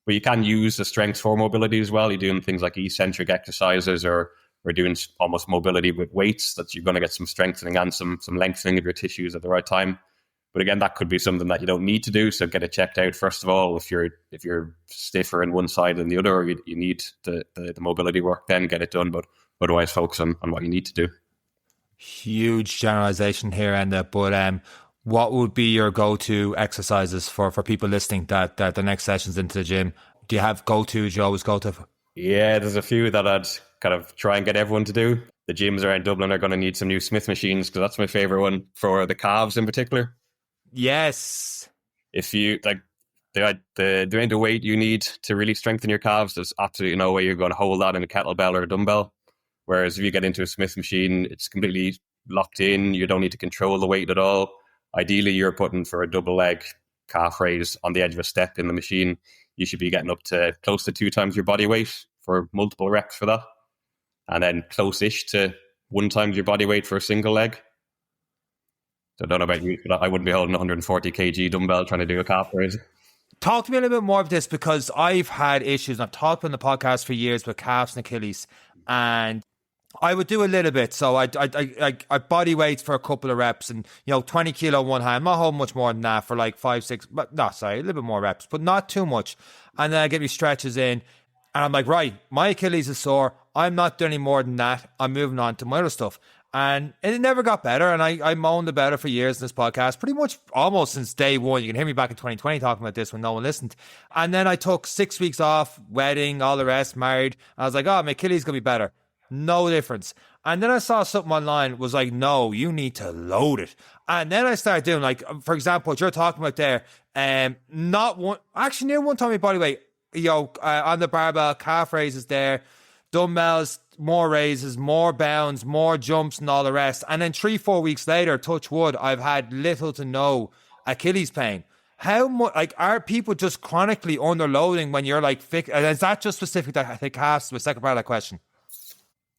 Speaker 3: But you can use the strength for mobility as well. You're doing things like eccentric exercises, or we're doing almost mobility with weights, that you're going to get some strengthening and some lengthening of your tissues at the right time. But again, that could be something that you don't need to do. So get it checked out first of all. If you're stiffer in one side than the other, you need the mobility work, then get it done. But otherwise, focus on what you need to do.
Speaker 1: Huge generalization here, Enda, but what would be your go-to exercises for people listening that the next session's into the gym? Do you have go-tos you always go to?
Speaker 3: Yeah, there's a few that I'd kind of try and get everyone to do. The gyms around Dublin are going to need some new Smith machines, because that's my favourite one for the calves in particular.
Speaker 1: Yes.
Speaker 3: If you like the amount of weight you need to really strengthen your calves, there's absolutely no way you're going to hold that in a kettlebell or a dumbbell. Whereas if you get into a Smith machine, it's completely locked in. You don't need to control the weight at all. Ideally, you're putting for a double leg calf raise on the edge of a step in the machine. You should be getting up to close to 2 times your body weight for multiple reps for that. And then close-ish to 1 time your body weight for a single leg. So I don't know about you, but I wouldn't be holding a 140 kg dumbbell trying to do a calf raise.
Speaker 1: Talk to me a little bit more of this, because I've had issues, and I've talked on the podcast for years with calves and Achilles, and I would do a little bit. So I body weights for a couple of reps, and 20 kilo one hand. I'm not holding much more than that for like 5, 6, but no, sorry, a little bit more reps, but not too much. And then I get me stretches in, and I'm like, right, my Achilles is sore. I'm not doing any more than that. I'm moving on to my other stuff. And it never got better. And I moaned about it for years in this podcast, pretty much almost since day one. You can hear me back in 2020 talking about this when no one listened. And then I took 6 weeks off, wedding, all the rest, married. I was like, oh, my Achilles going to be better. No difference. And then I saw something online, was like, no, you need to load it. And then I started doing, like, for example, what you're talking about there, near one time my body weight, on the barbell, calf raises there, dumbbells, more raises, more bounds, more jumps and all the rest. And then 3-4 weeks later, touch wood, I've had little to no Achilles pain. How much, like, are people just chronically underloading when you're like, is that just specific to the calves? The second part of that question.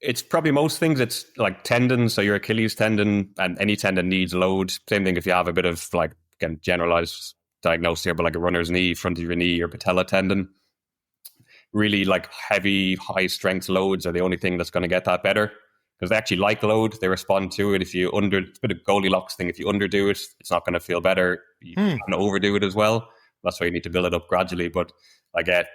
Speaker 3: It's probably most things. It's like tendons. So your Achilles tendon, and any tendon needs load. Same thing if you have a bit of, like, again, generalized diagnosis here, but like a runner's knee, front of your knee, your patella tendon. Really, like, heavy, high strength loads are the only thing that's going to get that better, because they actually like load. They respond to it. If you it's a bit of Goldilocks thing. If you underdo it, it's not going to feel better. You can overdo it as well. That's why you need to build it up gradually. But I get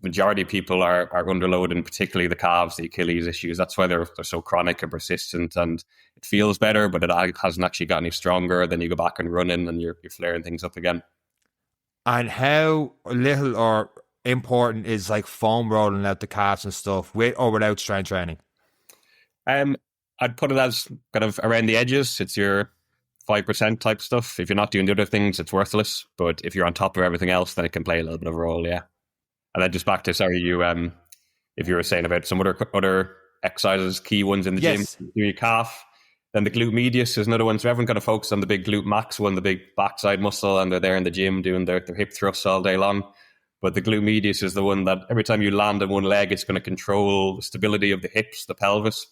Speaker 3: majority of people are underloading, particularly the calves, the Achilles issues. That's why they're so chronic and persistent, and it feels better, but it hasn't actually got any stronger. Then you go back and run in, and you're flaring things up again.
Speaker 1: And how little or important is like foam rolling out the calves and stuff, with or without strength training?
Speaker 3: I'd put it as kind of around the edges. It's your 5% type stuff. If you're not doing the other things, it's worthless. But if you're on top of everything else, then it can play a little bit of a role, yeah. And then just back to, sorry, you if you were saying about some other exercises, key ones in the gym, your calf. Then the glute medius is another one. So everyone kind of focuses on the big glute max one, the big backside muscle, and they're there in the gym doing their hip thrusts all day long. But the glute medius is the one that every time you land on one leg, it's going to control the stability of the hips, the pelvis.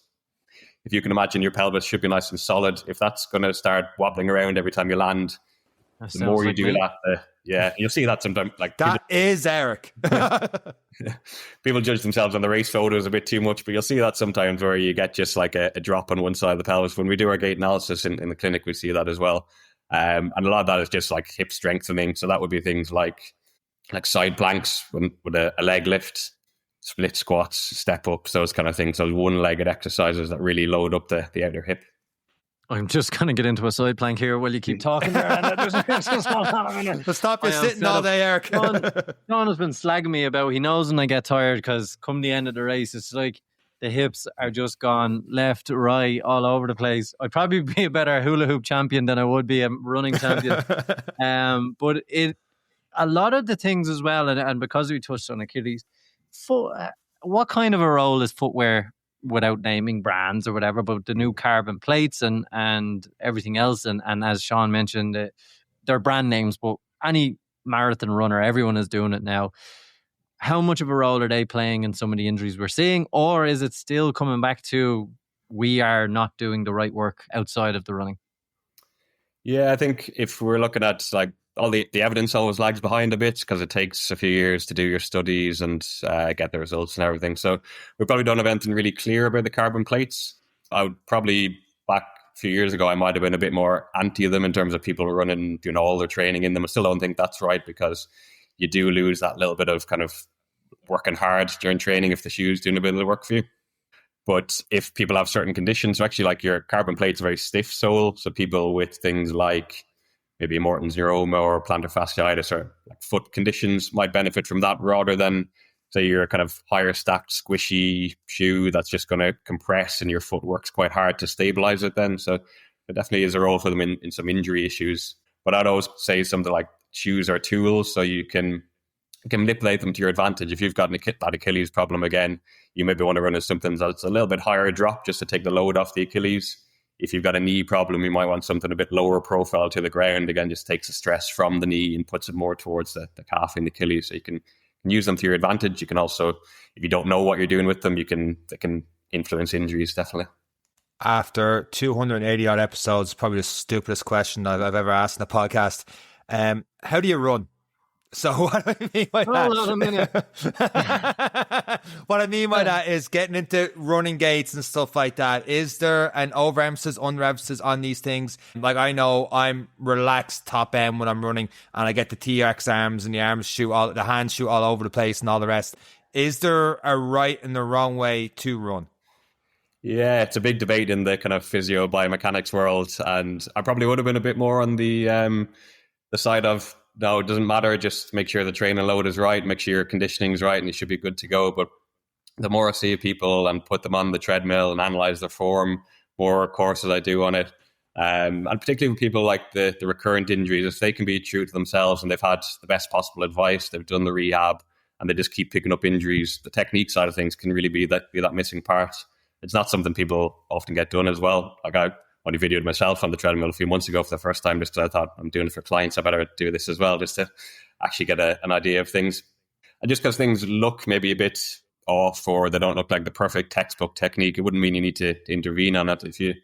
Speaker 3: if you can imagine your pelvis should be nice and solid. If that's going to start wobbling around every time you land, the more you do that, you'll see that sometimes. Like
Speaker 1: that is Eric.
Speaker 3: People judge themselves on the race photos a bit too much, but you'll see that sometimes where you get just like a drop on one side of the pelvis. When we do our gait analysis in the clinic, we see that as well. And a lot of that is just like hip strengthening. So that would be things like side planks with a leg lift, split squats, step ups, those kind of things. Those one-legged exercises that really load up the outer hip.
Speaker 2: I'm just going to get into a side plank here while you keep talking there.
Speaker 1: But stop you sitting all day, Eric.
Speaker 2: Sean has been slagging me about, he knows when I get tired because come the end of the race, it's like the hips are just gone left, right, all over the place. I'd probably be a better hula hoop champion than I would be a running champion. But a lot of the things as well, and because we touched on Achilles, what kind of a role is footwear, without naming brands or whatever, but the new carbon plates and everything else, and as Sean mentioned, they're brand names, but any marathon runner, everyone is doing it now. How much of a role are they playing in some of the injuries we're seeing, or is it still coming back to we are not doing the right work outside of the running?
Speaker 3: Yeah, I think if we're looking at like all the evidence always lags behind a bit because it takes a few years to do your studies and get the results and everything. So we probably don't have anything really clear about the carbon plates. I would probably, back a few years ago, I might have been a bit more anti them in terms of people running, doing all their training in them. I still don't think that's right because you do lose that little bit of kind of working hard during training if the shoe's doing a bit of the work for you. But if people have certain conditions, so actually like your carbon plate's a very stiff sole. So people with things like maybe Morton's neuroma or plantar fasciitis or like foot conditions might benefit from that rather than, say, your kind of higher stacked squishy shoe that's just going to compress and your foot works quite hard to stabilize it then. So there definitely is a role for them in some injury issues. But I'd always say something like shoes are tools, so you can manipulate them to your advantage. If you've got that Achilles problem again, you maybe want to run as something that's a little bit higher drop just to take the load off the Achilles. If you've got a knee problem, you might want something a bit lower profile to the ground. Again, just takes the stress from the knee and puts it more towards the calf and the Achilles. So you can use them to your advantage. You can also, if you don't know what you're doing with them, they can influence injuries, definitely.
Speaker 1: After 280 odd episodes, probably the stupidest question I've ever asked in a podcast. How do you run? So what I mean by that is getting into running gaits and stuff like that. Is there an overemphasis, underemphasis on these things? Like, I know I'm relaxed top end when I'm running and I get the TRX arms and the hands shoot all over the place and all the rest. Is there a right and the wrong way to run?
Speaker 3: Yeah, it's a big debate in the kind of physio biomechanics world, and I probably would have been a bit more on the side of, no, it doesn't matter, just make sure the training load is right, make sure your conditioning is right, and you should be good to go. But the more I see people and put them on the treadmill and analyze their form, more courses I do on it, and particularly with people like the recurrent injuries, if they can be true to themselves and they've had the best possible advice, they've done the rehab, and they just keep picking up injuries, the technique side of things can really be that missing part. It's not something people often get done as well. Like, I only videoed myself on the treadmill a few months ago for the first time, just because I thought, I'm doing it for clients, I better do this as well, just to actually get an idea of things. And just because things look maybe a bit off or they don't look like the perfect textbook technique, it wouldn't mean you need to intervene on it. If you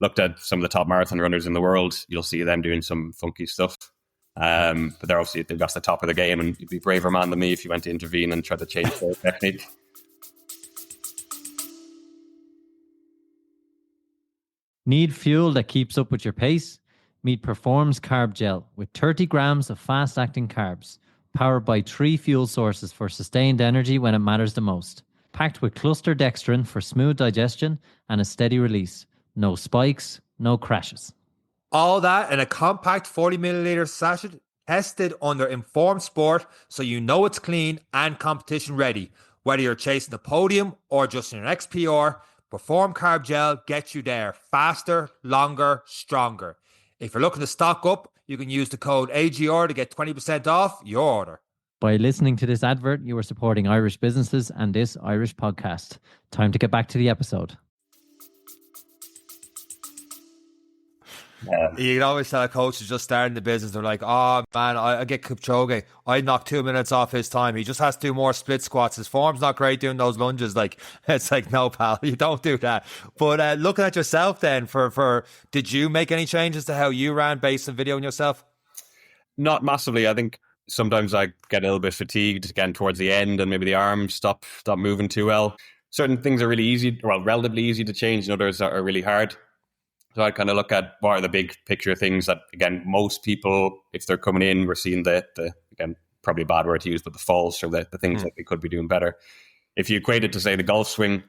Speaker 3: looked at some of the top marathon runners in the world, you'll see them doing some funky stuff. But they've got the top of the game, and you'd be a braver man than me if you went to intervene and try to change their technique.
Speaker 4: Need fuel that keeps up with your pace? Meet Perform's Carb Gel with 30 grams of fast-acting carbs, powered by 3 fuel sources for sustained energy when it matters the most. Packed with cluster dextrin for smooth digestion and a steady release. No spikes, no crashes.
Speaker 1: All that in a compact 40 milliliter sachet, tested under Informed Sport, so you know it's clean and competition ready. Whether you're chasing the podium or just in an XPR, Perform Carb Gel gets you there faster, longer, stronger. If you're looking to stock up, you can use the code AGR to get 20% off your order.
Speaker 4: By listening to this advert, you are supporting Irish businesses and this Irish podcast. Time to get back to the episode.
Speaker 1: You can always tell a coach who's just starting the business, they're like, oh man, I get Kipchoge, I'd knock 2 minutes off his time. He just has to do more split squats. His form's not great doing those lunges. Like, it's like, no, pal, you don't do that. But looking at yourself then, did you make any changes to how you ran based on videoing yourself?
Speaker 3: Not massively. I think sometimes I get a little bit fatigued again towards the end, and maybe the arms stop moving too well. Certain things are really easy, well, relatively easy to change, and others are really hard. So I kind of look at what are the big picture things that, again, most people, if they're coming in, we're seeing the again, probably a bad word to use, but the faults or the things that they could be doing better. If you equate it to, say, the golf swing,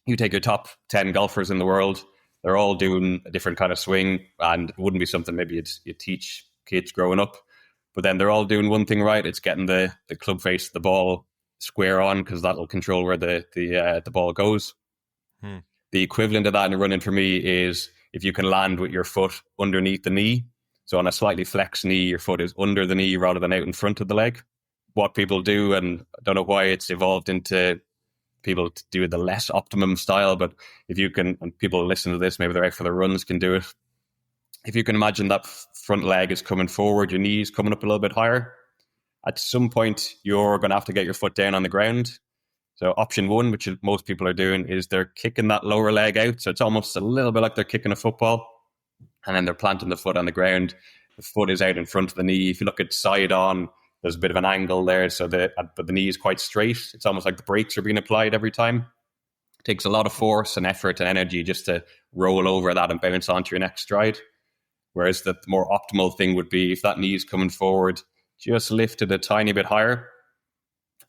Speaker 3: you take your top 10 golfers in the world, they're all doing a different kind of swing, and it wouldn't be something maybe you'd teach kids growing up. But then they're all doing one thing right. It's getting the club face of the ball square on, because that'll control where the ball goes. The equivalent of that in the running for me is if you can land with your foot underneath the knee. So on a slightly flexed knee, your foot is under the knee rather than out in front of the leg. What people do, and I don't know why it's evolved into people to do the less optimum style, but if you can, and people listen to this, maybe they're out for their runs, can do it. If you can imagine that front leg is coming forward, your knees coming up a little bit higher, at some point you're going to have to get your foot down on the ground. So option one, which most people are doing, is they're kicking that lower leg out. So it's almost a little bit like they're kicking a football, and then they're planting the foot on the ground. The foot is out in front of the knee. If you look at side on, there's a bit of an angle there, but the knee is quite straight. It's almost like the brakes are being applied every time. It takes a lot of force and effort and energy just to roll over that and bounce onto your next stride. Whereas the more optimal thing would be if that knee is coming forward, just lift it a tiny bit higher.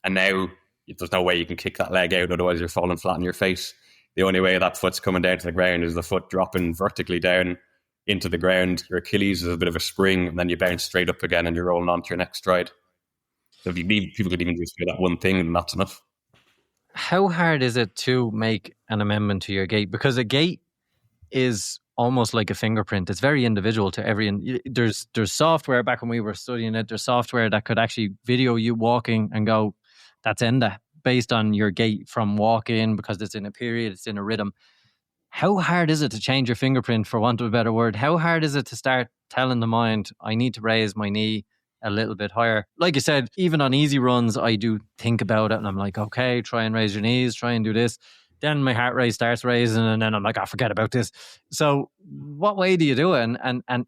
Speaker 3: And now there's no way you can kick that leg out, otherwise you're falling flat on your face. The only way that foot's coming down to the ground is the foot dropping vertically down into the ground. Your Achilles is a bit of a spring, and then you bounce straight up again and you're rolling on to your next stride. So if you leave, people could even just do that one thing, and that's enough.
Speaker 2: How hard is it to make an amendment to your gait? Because a gait is almost like a fingerprint. It's very individual to every. There's software, back when we were studying it, there's software that could actually video you walking and go, that's Enda, based on your gait from walk-in, because it's in a period, it's in a rhythm. How hard is it to change your fingerprint, for want of a better word? How hard is it to start telling the mind, I need to raise my knee a little bit higher? Like you said, even on easy runs, I do think about it and I'm like, okay, try and raise your knees, try and do this. Then my heart rate starts raising, and then I'm like, forget about this. So what way do you do it? And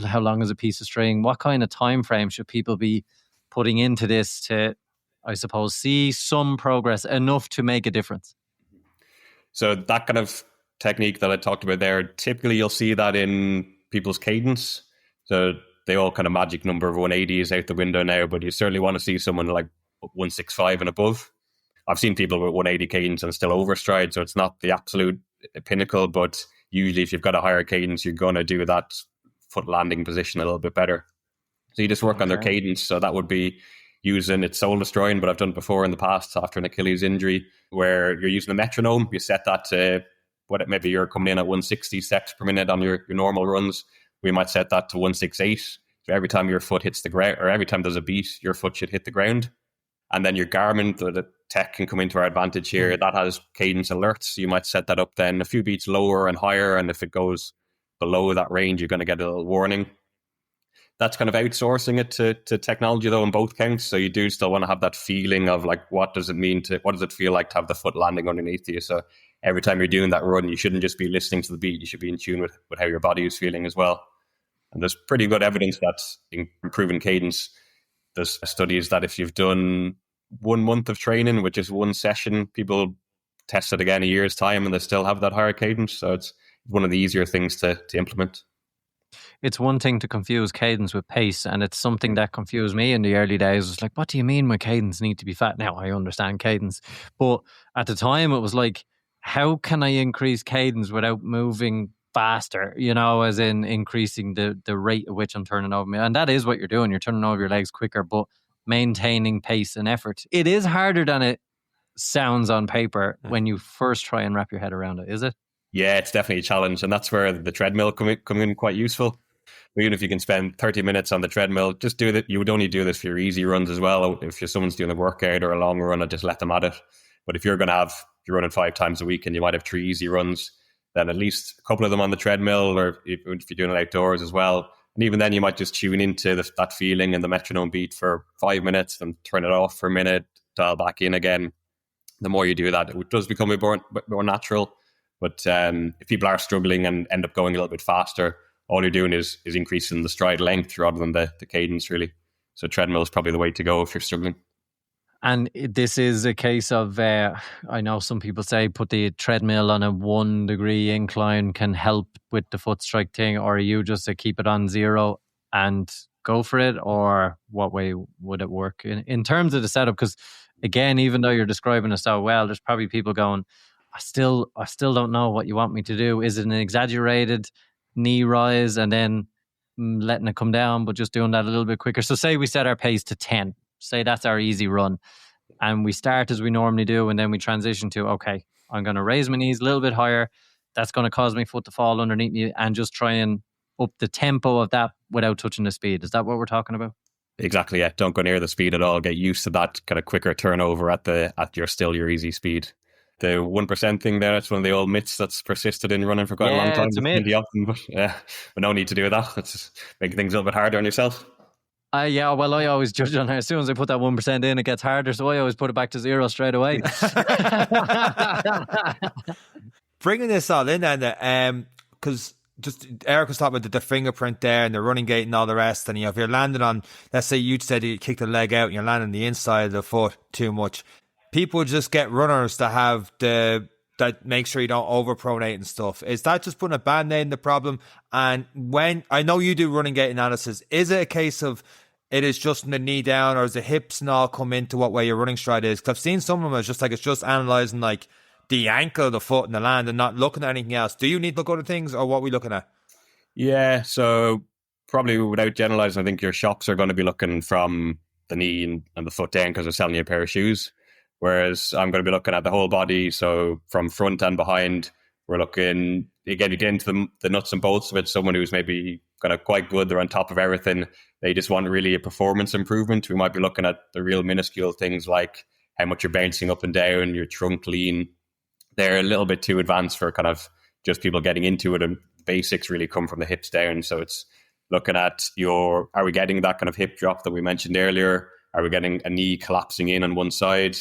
Speaker 2: how long is a piece of string? What kind of time frame should people be putting into this to, I suppose, see some progress enough to make a difference?
Speaker 3: So that kind of technique that I talked about there, typically you'll see that in people's cadence. So they all kind of magic number of 180 is out the window now, but you certainly want to see someone like 165 and above. I've seen people with 180 cadence and still overstride, so it's not the absolute pinnacle, but usually if you've got a higher cadence, you're going to do that foot landing position a little bit better. So you just work on their cadence. So that would be using, it's soul destroying, but I've done it before in the past after an Achilles injury, where you're using a metronome. You set that to maybe you're coming in at 160 steps per minute on your normal runs. We might set that to 168. So every time your foot hits the ground, or every time there's a beat, your foot should hit the ground. And then your Garmin, the tech can come into our advantage here. That has cadence alerts. You might set that up then a few beats lower and higher. And if it goes below that range, you're going to get a little warning. That's kind of outsourcing it to technology, though, in both counts. So you do still want to have that feeling of like, what does it feel like to have the foot landing underneath you? So every time you're doing that run, you shouldn't just be listening to the beat. You should be in tune with how your body is feeling as well. And there's pretty good evidence that's improving cadence. There's studies that if you've done 1 month of training with just one session, people test it again a year's time and they still have that higher cadence. So it's one of the easier things to implement.
Speaker 2: It's one thing to confuse cadence with pace, and it's something that confused me in the early days. It's like, what do you mean my cadence need to be fat? Now I understand cadence, but at the time it was like, how can I increase cadence without moving faster, as in increasing the rate at which I'm turning over me. And that is what you're doing. You're turning over your legs quicker, but maintaining pace and effort. It is harder than it sounds on paper when you first try and wrap your head around it, is it? Yeah,
Speaker 3: it's definitely a challenge. And that's where the treadmill come in quite useful. Even if you can spend 30 minutes on the treadmill, just do that. You would only do this for your easy runs as well. If someone's doing a workout or a long run, I'd just let them at it. But if you're running 5 times a week and you might have 3 easy runs, then at least a couple of them on the treadmill, or if you're doing it outdoors as well. And even then, you might just tune into that feeling and the metronome beat for 5 minutes and turn it off for a minute, dial back in again. The more you do that, it does become a bit more natural. But if people are struggling and end up going a little bit faster, all you're doing is increasing the stride length rather than the cadence, really. So treadmill is probably the way to go if you're struggling.
Speaker 2: And this is a case of, I know some people say put the treadmill on a 1 degree incline can help with the foot strike thing, or are you just to keep it on 0 and go for it, or what way would it work in terms of the setup? Because again, even though you're describing it so well, there's probably people going, I still don't know what you want me to do. Is it an exaggerated knee rise and then letting it come down, but just doing that a little bit quicker? So say we set our pace to 10. Say that's our easy run, and we start as we normally do, and then we transition to, okay, I'm going to raise my knees a little bit higher. That's going to cause my foot to fall underneath me, and just try and up the tempo of that without touching the speed. Is that what we're talking about?
Speaker 3: Exactly, yeah. Don't go near the speed at all. Get used to that kind of quicker turnover at your easy speed. The 1% thing there, it's one of the old myths that's persisted in running for quite a long time.
Speaker 2: It's a myth.
Speaker 3: Often, but no need to do that. It's just making things a little bit harder on yourself.
Speaker 2: Yeah, well, I always judge on her. As soon as I put that 1% in, it gets harder. So I always put it back to 0 straight away.
Speaker 1: Bringing this all in then, because just Eric was talking about the fingerprint there and the running gait and all the rest. And if you're landing on, let's say you said you kick the leg out and you're landing the inside of the foot too much, people just get runners that have that make sure you don't overpronate and stuff. Is that just putting a band-aid in the problem? And when I know you do running gait analysis, is it a case of it is just from the knee down, or does the hips and all come into what way your running stride is? Because I've seen some of them, it's just analysing like the ankle of the foot and the land and not looking at anything else. Do you need to look at other things, or what are we looking at?
Speaker 3: Yeah, so probably without generalising, I think your shops are going to be looking from the knee and the foot down because they're selling you a pair of shoes. Whereas I'm going to be looking at the whole body, so from front and behind. We're looking, again, you get into the nuts and bolts of it. Someone who's maybe kind of quite good, they're on top of everything. They just want really a performance improvement. We might be looking at the real minuscule things like how much you're bouncing up and down, your trunk lean. They're a little bit too advanced for kind of just people getting into it, and basics really come from the hips down. So it's looking at are we getting that kind of hip drop that we mentioned earlier? Are we getting a knee collapsing in on one side?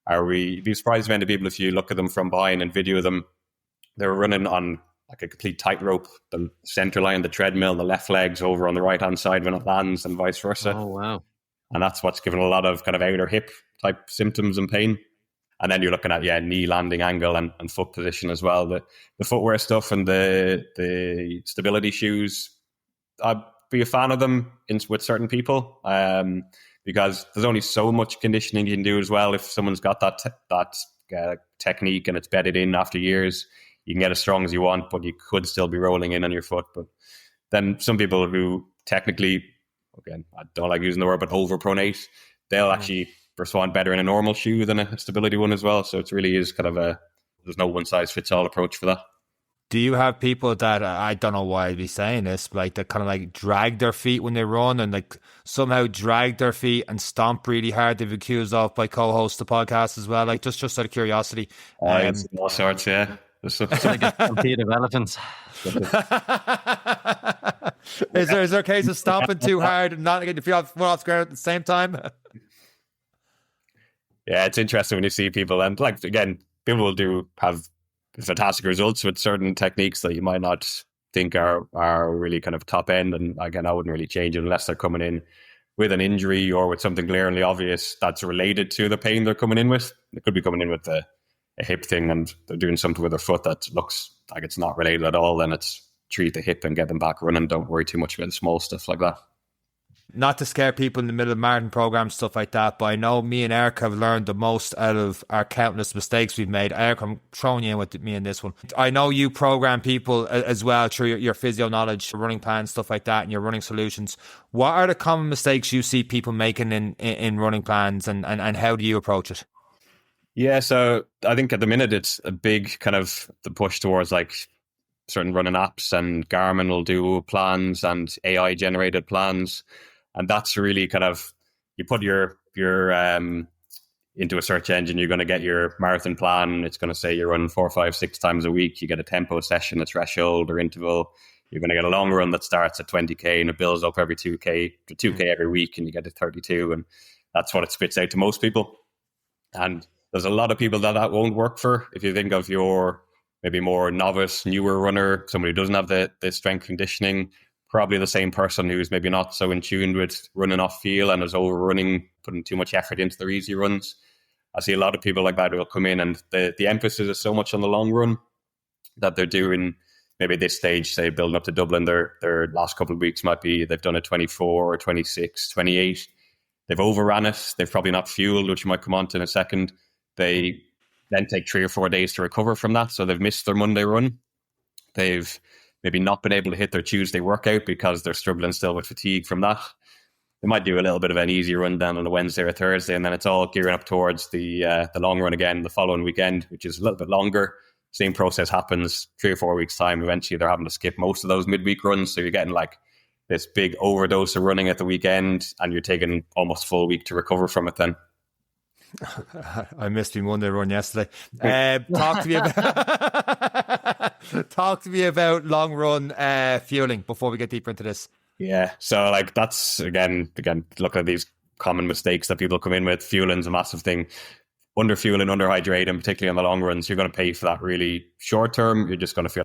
Speaker 3: You'd be surprised amount of people, if you look at them from behind and video them, they're running on like a complete tightrope, the center line, the treadmill, the left leg's over on the right hand side when it lands, and vice versa.
Speaker 2: Oh, wow.
Speaker 3: And that's what's given a lot of kind of outer hip type symptoms and pain. And then you're looking at, knee landing angle and foot position as well. The footwear stuff and the stability shoes, I'd be a fan of them with certain people. Because there's only so much conditioning you can do as well. If someone's got that technique and it's bedded in after years, you can get as strong as you want, but you could still be rolling in on your foot. But then some people who technically, again, I don't like using the word, but overpronate, they'll actually respond better in a normal shoe than a stability one as well. So it really is kind of there's no one size fits all approach for that.
Speaker 1: Do you have people that, I don't know why I'd be saying this, but like that kind of like drag their feet when they run and like somehow drag their feet and stomp really hard? They've accused of by co-hosts the podcast as well. Like just out of curiosity.
Speaker 3: All sorts, yeah.
Speaker 2: It's like a stampede of elephants.
Speaker 1: Is there a case of stomping too hard and not getting your feet off the ground at the same time?
Speaker 3: Yeah, it's interesting when you see people, and like again, people will have fantastic results with certain techniques that you might not think are really kind of top end. And again, I wouldn't really change it unless they're coming in with an injury or with something glaringly obvious that's related to the pain they're coming in with. They could be coming in with a hip thing and they're doing something with their foot that looks like it's not related at all. Then it's treat the hip and get them back running. Don't worry too much about the small stuff like that.
Speaker 1: Not to scare people in the middle of marathon programs, stuff like that, but I know me and Eric have learned the most out of our countless mistakes we've made. Eric, I'm throwing you in with me in this one. I know you program people as well through your physio knowledge, running plans, stuff like that, and your running solutions. What are the common mistakes you see people making in running plans, and how do you approach it?
Speaker 3: Yeah, so I think at the minute it's a big kind of the push towards like certain running apps, and Garmin will do plans and AI generated plans. And that's really kind of, you put your into a search engine, you're going to get your marathon plan. It's going to say you run 4, 5, 6 times a week. You get a tempo session, a threshold or interval. You're going to get a long run that starts at 20K and it builds up every 2K to 2K every week, and you get to 32. And that's what it spits out to most people. And there's a lot of people that won't work for. If you think of your maybe more novice, newer runner, somebody who doesn't have the strength conditioning, probably the same person who's maybe not so in tune with running off feel and is overrunning, putting too much effort into their easy runs. I see a lot of people like that who will come in, and the emphasis is so much on the long run that they're doing. Maybe at this stage, say building up to Dublin, their last couple of weeks might be they've done a 24 or 26, 28. They've overran it. They've probably not fueled, which you might come on to in a second. They then take 3 or 4 days to recover from that. So they've missed their Monday run. They've maybe not been able to hit their Tuesday workout because they're struggling still with fatigue from that. They might do a little bit of an easy run down on a Wednesday or Thursday, and then it's all gearing up towards the long run again the following weekend, which is a little bit longer. Same process happens 3 or 4 weeks' time. Eventually, they're having to skip most of those midweek runs. So you're getting like this big overdose of running at the weekend, and you're taking almost a full week to recover from it then.
Speaker 1: I missed my Monday run yesterday. Talk to me about long run fueling before we get deeper into this.
Speaker 3: Yeah, so like that's again looking at these common mistakes that people come in with. Fueling's a massive thing. Under fueling, under hydrating, particularly on the long runs, you're going to pay for that really short term. You're just going to feel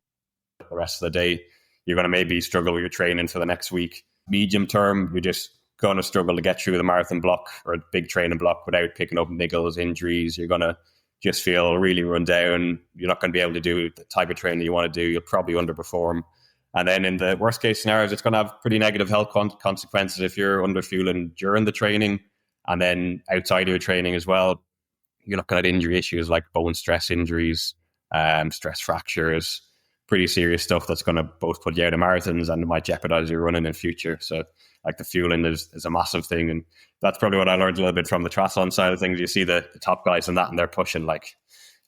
Speaker 3: the rest of the day. You're going to maybe struggle with your training for the next week. Medium term, you're just going to struggle to get through the marathon block or a big training block without picking up niggles, injuries. You're going to just feel really run down. You're not going to be able to do the type of training you want to do. You'll probably underperform. And then in the worst case scenarios, it's going to have pretty negative health consequences if you're under fueling during the training and then outside of your training as well. You're looking at injury issues like bone stress injuries, stress fractures, pretty serious stuff that's going to both put you out of marathons and might jeopardize your running in future. So like the fueling is a massive thing. And that's probably what I learned a little bit from the triathlon side of things. You see the top guys in that, and they're pushing like,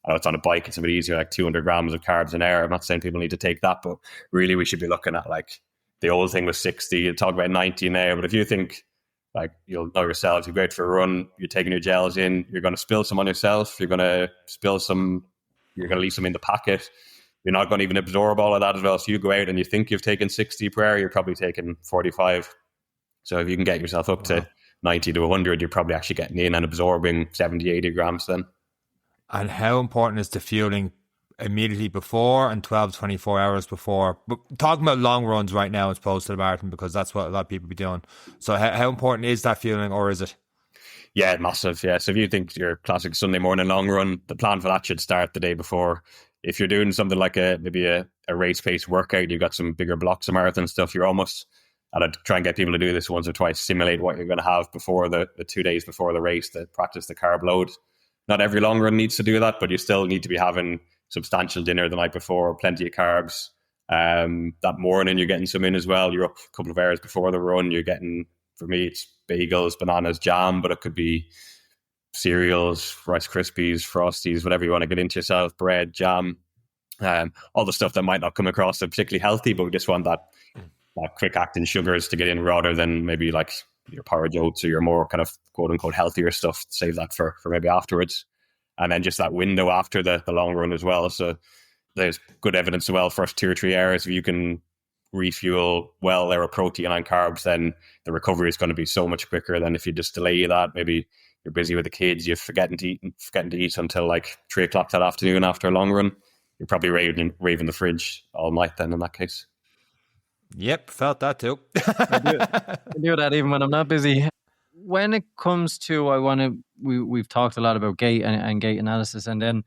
Speaker 3: I know it's on a bike, it's a bit easier, like 200 grams of carbs an hour. I'm not saying people need to take that, but really we should be looking at like the old thing was 60, you talk about 90 now. But if you think, like, you'll know yourselves, you go out for a run, you're taking your gels in, you're going to spill some on yourself, you're going to spill some, you're going to leave some in the packet, you're not going to even absorb all of that as well. So you go out and you think you've taken 60 per hour, you're probably taking 45. So if you can get yourself up to 90 to 100, you're probably actually getting in and absorbing 70, 80 grams then.
Speaker 1: And how important is the fueling immediately before and 12 to 24 hours before? But talking about long runs right now as opposed to the marathon, because that's what a lot of people be doing. So how important is that fueling, or is it?
Speaker 3: Yeah, massive. Yeah. So if you think your classic Sunday morning long run, the plan for that should start the day before. If you're doing something like maybe a race pace workout, you've got some bigger blocks of marathon stuff, you're almost, and I'd try and get people to do this once or twice, simulate what you're going to have before the 2 days before the race to practice the carb load. Not every long run needs to do that, but you still need to be having substantial dinner the night before, plenty of carbs. That morning, you're getting some in as well. You're up a couple of hours before the run. You're getting, for me, it's bagels, bananas, jam, but it could be cereals, Rice Krispies, Frosties, whatever you want to get into yourself, bread, jam, all the stuff that might not come across as particularly healthy, but we just want that quick acting sugars to get in rather than maybe like your porridge oats or your more kind of quote unquote healthier stuff. Save that for maybe afterwards. And then just that window after the long run as well. So there's good evidence as well, first 2 or 3 hours, if you can refuel well there with protein and carbs, then the recovery is going to be so much quicker than if you just delay that. Maybe you're busy with the kids, you're forgetting to eat until like 3 o'clock that afternoon after a long run. You're probably raving the fridge all night then in that case.
Speaker 1: Yep, felt that too.
Speaker 2: I do that even when I'm not busy. When it comes to, we've talked a lot about gait and gait analysis, and then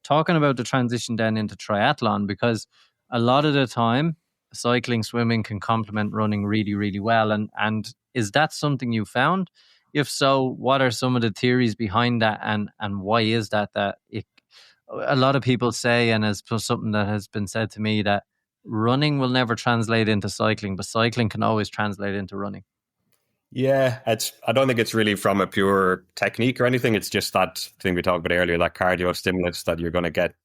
Speaker 2: talking about the transition then into triathlon, because a lot of the time cycling, swimming can complement running really, really well. And is that something you found? If so, what are some of the theories behind that, and why is that a lot of people say, and it's something that has been said to me, that running will never translate into cycling, but cycling can always translate into running.
Speaker 3: Yeah, I don't think it's really from a pure technique or anything. It's just that thing we talked about earlier, that cardio stimulus that you're going to get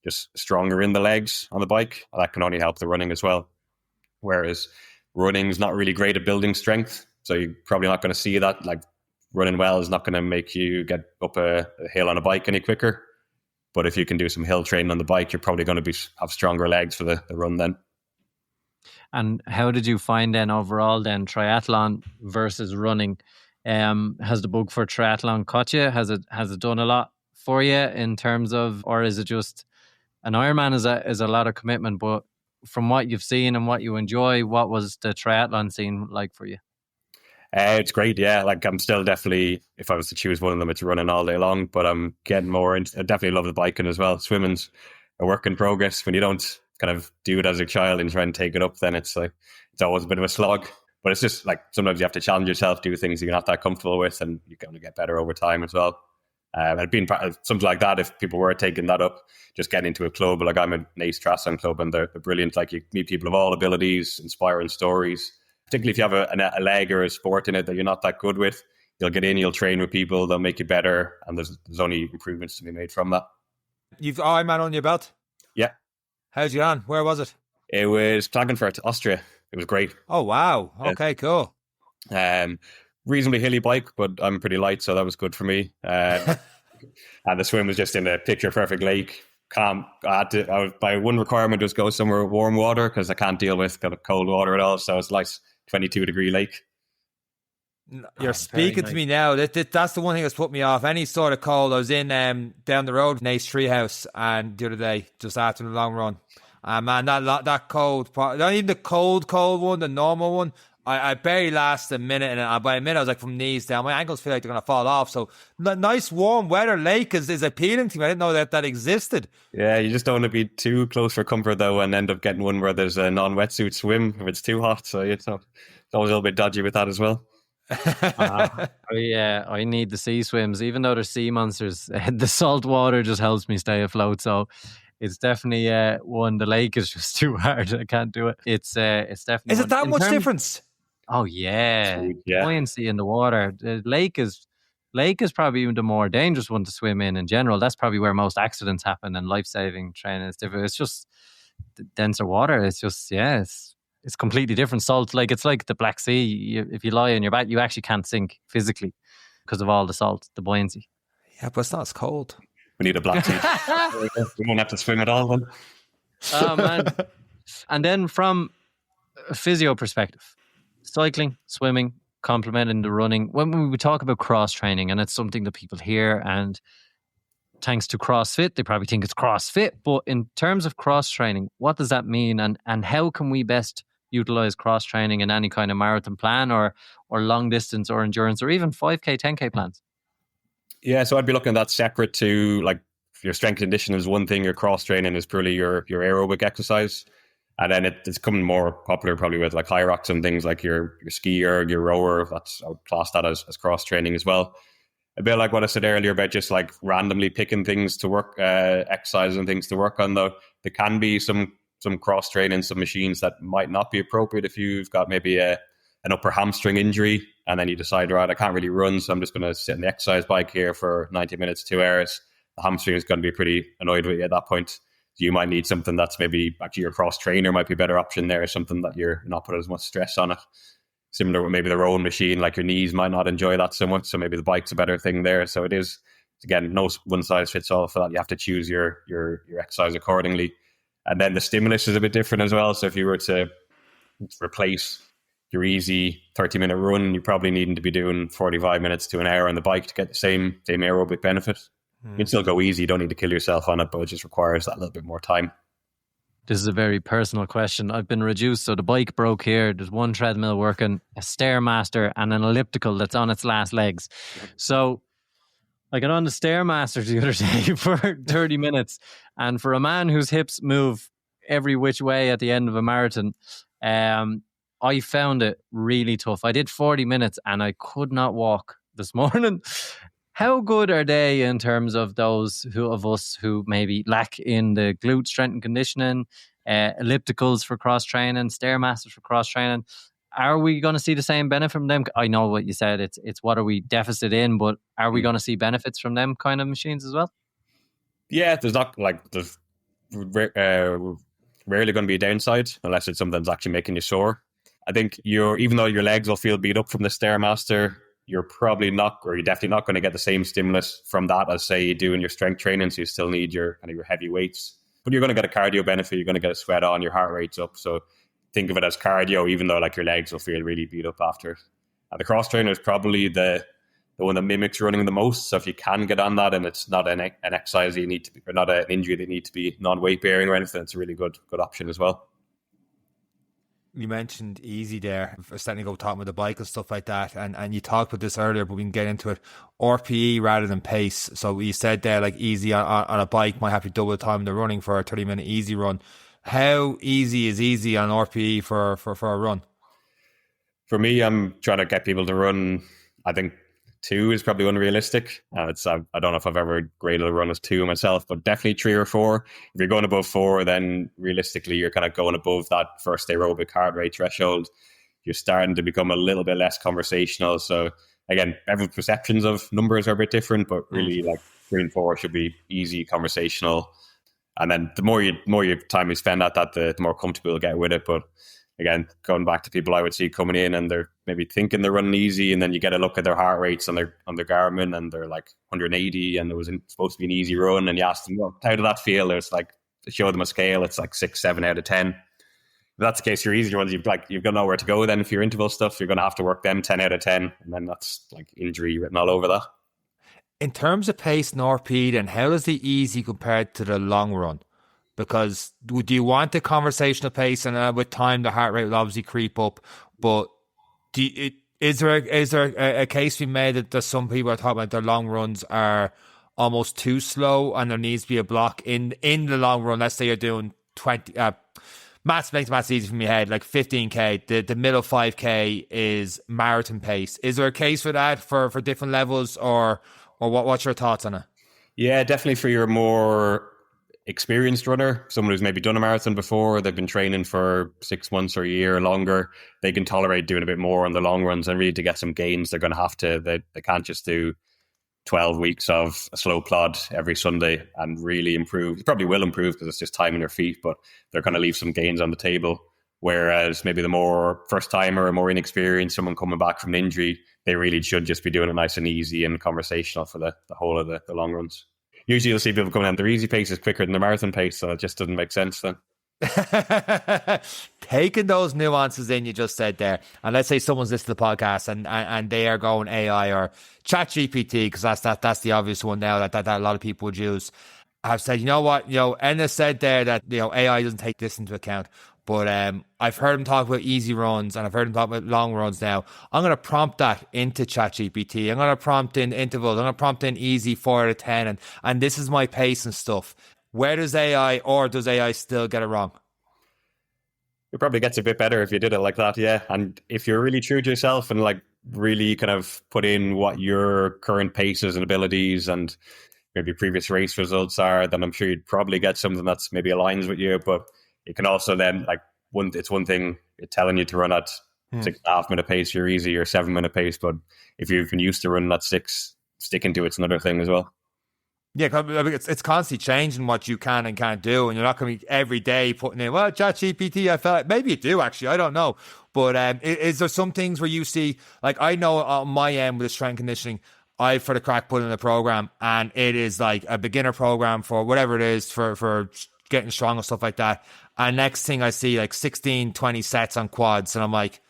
Speaker 3: just stronger in the legs on the bike. That can only help the running as well. Whereas running's not really great at building strength. So you're probably not going to see that. Like running well is not going to make you get up a hill on a bike any quicker. But if you can do some hill training on the bike, you're probably going to have stronger legs for the run then.
Speaker 2: And how did you find then overall then triathlon versus running? Has the bug for triathlon caught you? Has it done a lot for you in terms of, or is it just an Ironman is a lot of commitment? But from what you've seen and what you enjoy, what was the triathlon scene like for you?
Speaker 3: It's great, yeah. Like I'm still definitely, if I was to choose one of them, it's running all day long. But I'm getting more into. I definitely love the biking as well. Swimming's a work in progress. When you don't kind of do it as a child and try and take it up, then it's always a bit of a slog. But it's just like sometimes you have to challenge yourself, do things you're not that comfortable with, and you're going to get better over time as well. And being part of something like that, if people were taking that up, just getting into a club, like I'm in Nace Triathlon Club, and they're brilliant. Like you meet people of all abilities, inspiring stories. Particularly if you have a leg or a sport in it that you're not that good with, you'll get in, you'll train with people, they'll make you better, and there's only improvements to be made from that.
Speaker 1: You've Ironman on your belt?
Speaker 3: Yeah.
Speaker 1: How'd you on? Where was it?
Speaker 3: It was Klagenfurt, Austria. It was great.
Speaker 1: Oh, wow. Okay, cool.
Speaker 3: Reasonably hilly bike, but I'm pretty light, so that was good for me. And the swim was just in a picture-perfect lake. My one requirement was go somewhere with warm water because I can't deal with kind of cold water at all. So it's like 22-degree lake.
Speaker 1: You're speaking to me now. That's the one thing that's put me off. Any sort of cold. I was in down the road, Nace Treehouse, and the other day, just after the long run. Man, that cold part, not even the cold one, the normal one. I barely last a minute, and by a minute I was like from knees down. My ankles feel like they're going to fall off. So nice warm weather lake is appealing to me. I didn't know that existed.
Speaker 3: Yeah, you just don't want to be too close for comfort though, and end up getting one where there's a non-wetsuit swim if it's too hot. So it's always a little bit dodgy with that as well.
Speaker 2: I need the sea swims, even though they're sea monsters. The salt water just helps me stay afloat. So it's definitely one. The lake is just too hard. I can't do it. It's definitely.
Speaker 1: Is it that much difference?
Speaker 2: Oh yeah.
Speaker 3: Yeah,
Speaker 2: buoyancy in the water. The lake is probably even the more dangerous one to swim in general. That's probably where most accidents happen, and life-saving training is different. It's just denser water. It's just it's completely different. Salt, like it's like the Black Sea. If you lie on your back, you actually can't sink physically because of all the salt, the buoyancy.
Speaker 1: Yeah, but it's not as cold.
Speaker 3: We need a Black Sea. We won't have to swim at all then.
Speaker 2: Oh man! And then from a physio perspective, cycling, swimming, complementing the running. When we talk about cross training, and it's something that people hear, and thanks to CrossFit, they probably think it's CrossFit. But in terms of cross training, what does that mean, and how can we best utilize cross training in any kind of marathon plan or long distance or endurance or even 5K, 10K plans?
Speaker 3: Yeah, so I'd be looking at that separate to like your strength conditioning is one thing, your cross training is purely your aerobic exercise. And then it's becoming more popular probably with like high rocks and things like your skier, your rower. I would class that as cross training as well. A bit like what I said earlier about just like randomly picking things to work, exercises and things to work on though. There can be some cross training, some machines that might not be appropriate if you've got maybe an upper hamstring injury and then you decide, right, I can't really run, so I'm just going to sit on the exercise bike here for 90 minutes, 2 hours. The hamstring is going to be pretty annoyed with you at that point. You might need something that's maybe actually your cross trainer might be a better option there, something that you're not putting as much stress on it. Similar with maybe the rowing machine, like your knees might not enjoy that so much, so maybe the bike's a better thing there. So it is, again, no one size fits all for that. You have to choose your exercise accordingly. And then the stimulus is a bit different as well. So if you were to replace your easy 30-minute run, you're probably needing to be doing 45 minutes to an hour on the bike to get the same aerobic benefit. You can still go easy. You don't need to kill yourself on it, but it just requires that little bit more time.
Speaker 2: This is a very personal question. I've been reduced. So the bike broke here. There's one treadmill working, a Stairmaster and an elliptical that's on its last legs. So I got on the Stairmaster the other day for 30 minutes. And for a man whose hips move every which way at the end of a marathon, I found it really tough. I did 40 minutes and I could not walk this morning. How good are they in terms of those of us who maybe lack in the glute strength and conditioning, ellipticals for cross training, Stairmasters for cross training? Are we going to see the same benefit from them? I know what you said. It's what are we deficit in, but are we going to see benefits from them kind of machines as well?
Speaker 3: Yeah, there's rarely going to be a downside unless it's something that's actually making you sore. I think even though your legs will feel beat up from the Stairmaster, you're probably not, or you're definitely not going to get the same stimulus from that as say you do in your strength training. So you still need your kind of your heavy weights, but you're going to get a cardio benefit. You're going to get a sweat on, your heart rate's up. So think of it as cardio, even though like your legs will feel really beat up after it. And the cross trainer is probably the one that mimics running the most. So if you can get on that and it's not an exercise you need to be, or not an injury that need to be non-weight bearing or anything, it's a really good option as well.
Speaker 1: You mentioned easy there, starting to go talking about the bike and stuff like that, and you talked about this earlier, but we can get into it. RPE rather than pace. So you said there, like easy on a bike might have to double the time they're running for a 30-minute easy run. How easy is easy on RPE for a run?
Speaker 3: For me, I'm trying to get people to run. I think 2 is probably unrealistic. I don't know if I've ever graded a run as 2 myself, but definitely 3 or 4. If you're going above 4, then realistically you're kind of going above that first aerobic heart rate threshold. You're starting to become a little bit less conversational. So again, everyone's perceptions of numbers are a bit different, but really like 3 and 4 should be easy, conversational. And then the more time you spend at that, the more comfortable you'll get with it. But again, going back to people I would see coming in and they're maybe thinking they're running easy, and then you get a look at their heart rates on their Garmin and they're like 180 and it was supposed to be an easy run, and you ask them, well, how did that feel? It's like, to show them a scale, it's like 6, 7 out of 10. If that's the case, your easier ones, you've got nowhere to go then. If your interval stuff, you're going to have to work them 10 out of 10, and then that's like injury written all over that.
Speaker 1: In terms of pace and RPE, then how does the easy compare to the long run? Because do you want the conversational pace, and with time the heart rate will obviously creep up, but is there a case to be made that there's some people are talking about their long runs are almost too slow and there needs to be a block in the long run? Let's say you're doing 20 maths makes maths easy for me head, like 15k, the middle 5k is marathon pace. Is there a case for that for different levels, or what's your thoughts on it?
Speaker 3: Yeah, definitely for your more experienced runner, someone who's maybe done a marathon before, they've been training for 6 months or a year or longer, they can tolerate doing a bit more on the long runs, and really to get some gains they're going to have to, they can't just do 12 weeks of a slow plod every Sunday and really improve. It probably will improve because it's just time in their feet, but they're going to leave some gains on the table. Whereas maybe the more first timer or more inexperienced, someone coming back from an injury, they really should just be doing it nice and easy and conversational for the whole of the long runs. Usually you'll see people coming down their easy pace is quicker than their marathon pace, so it just doesn't make sense then.
Speaker 1: Taking those nuances in you just said there, and let's say someone's listening to the podcast and they are going AI or ChatGPT, because that's the obvious one now that a lot of people would use. I've said, you know what, Enda said there that AI doesn't take this into account, but I've heard him talk about easy runs and I've heard him talk about long runs now. I'm going to prompt that into ChatGPT. I'm going to prompt in intervals. I'm going to prompt in easy 4 out of 10, and this is my pace and stuff. Where does AI, or does AI still get it wrong?
Speaker 3: It probably gets a bit better if you did it like that, yeah. And if you're really true to yourself and like really kind of put in what your current paces and abilities and maybe previous race results are, then I'm sure you'd probably get something that's maybe aligns with you. But it can also then, like, it's one thing telling you to run at 6.5 minute pace, you're easy, or 7 minute pace. But if you've been used to running at 6, sticking to it's another thing as well.
Speaker 1: Yeah, it's constantly changing what you can and can't do, and you're not going to be every day putting in, well, ChatGPT, I felt like, maybe you do actually, I don't know. But is there some things where you see, like I know on my end with the strength conditioning, I for the crack put in a program, and it is like a beginner program for whatever it is for getting strong and stuff like that. And next thing I see like 16, 20 sets on quads, and I'm like,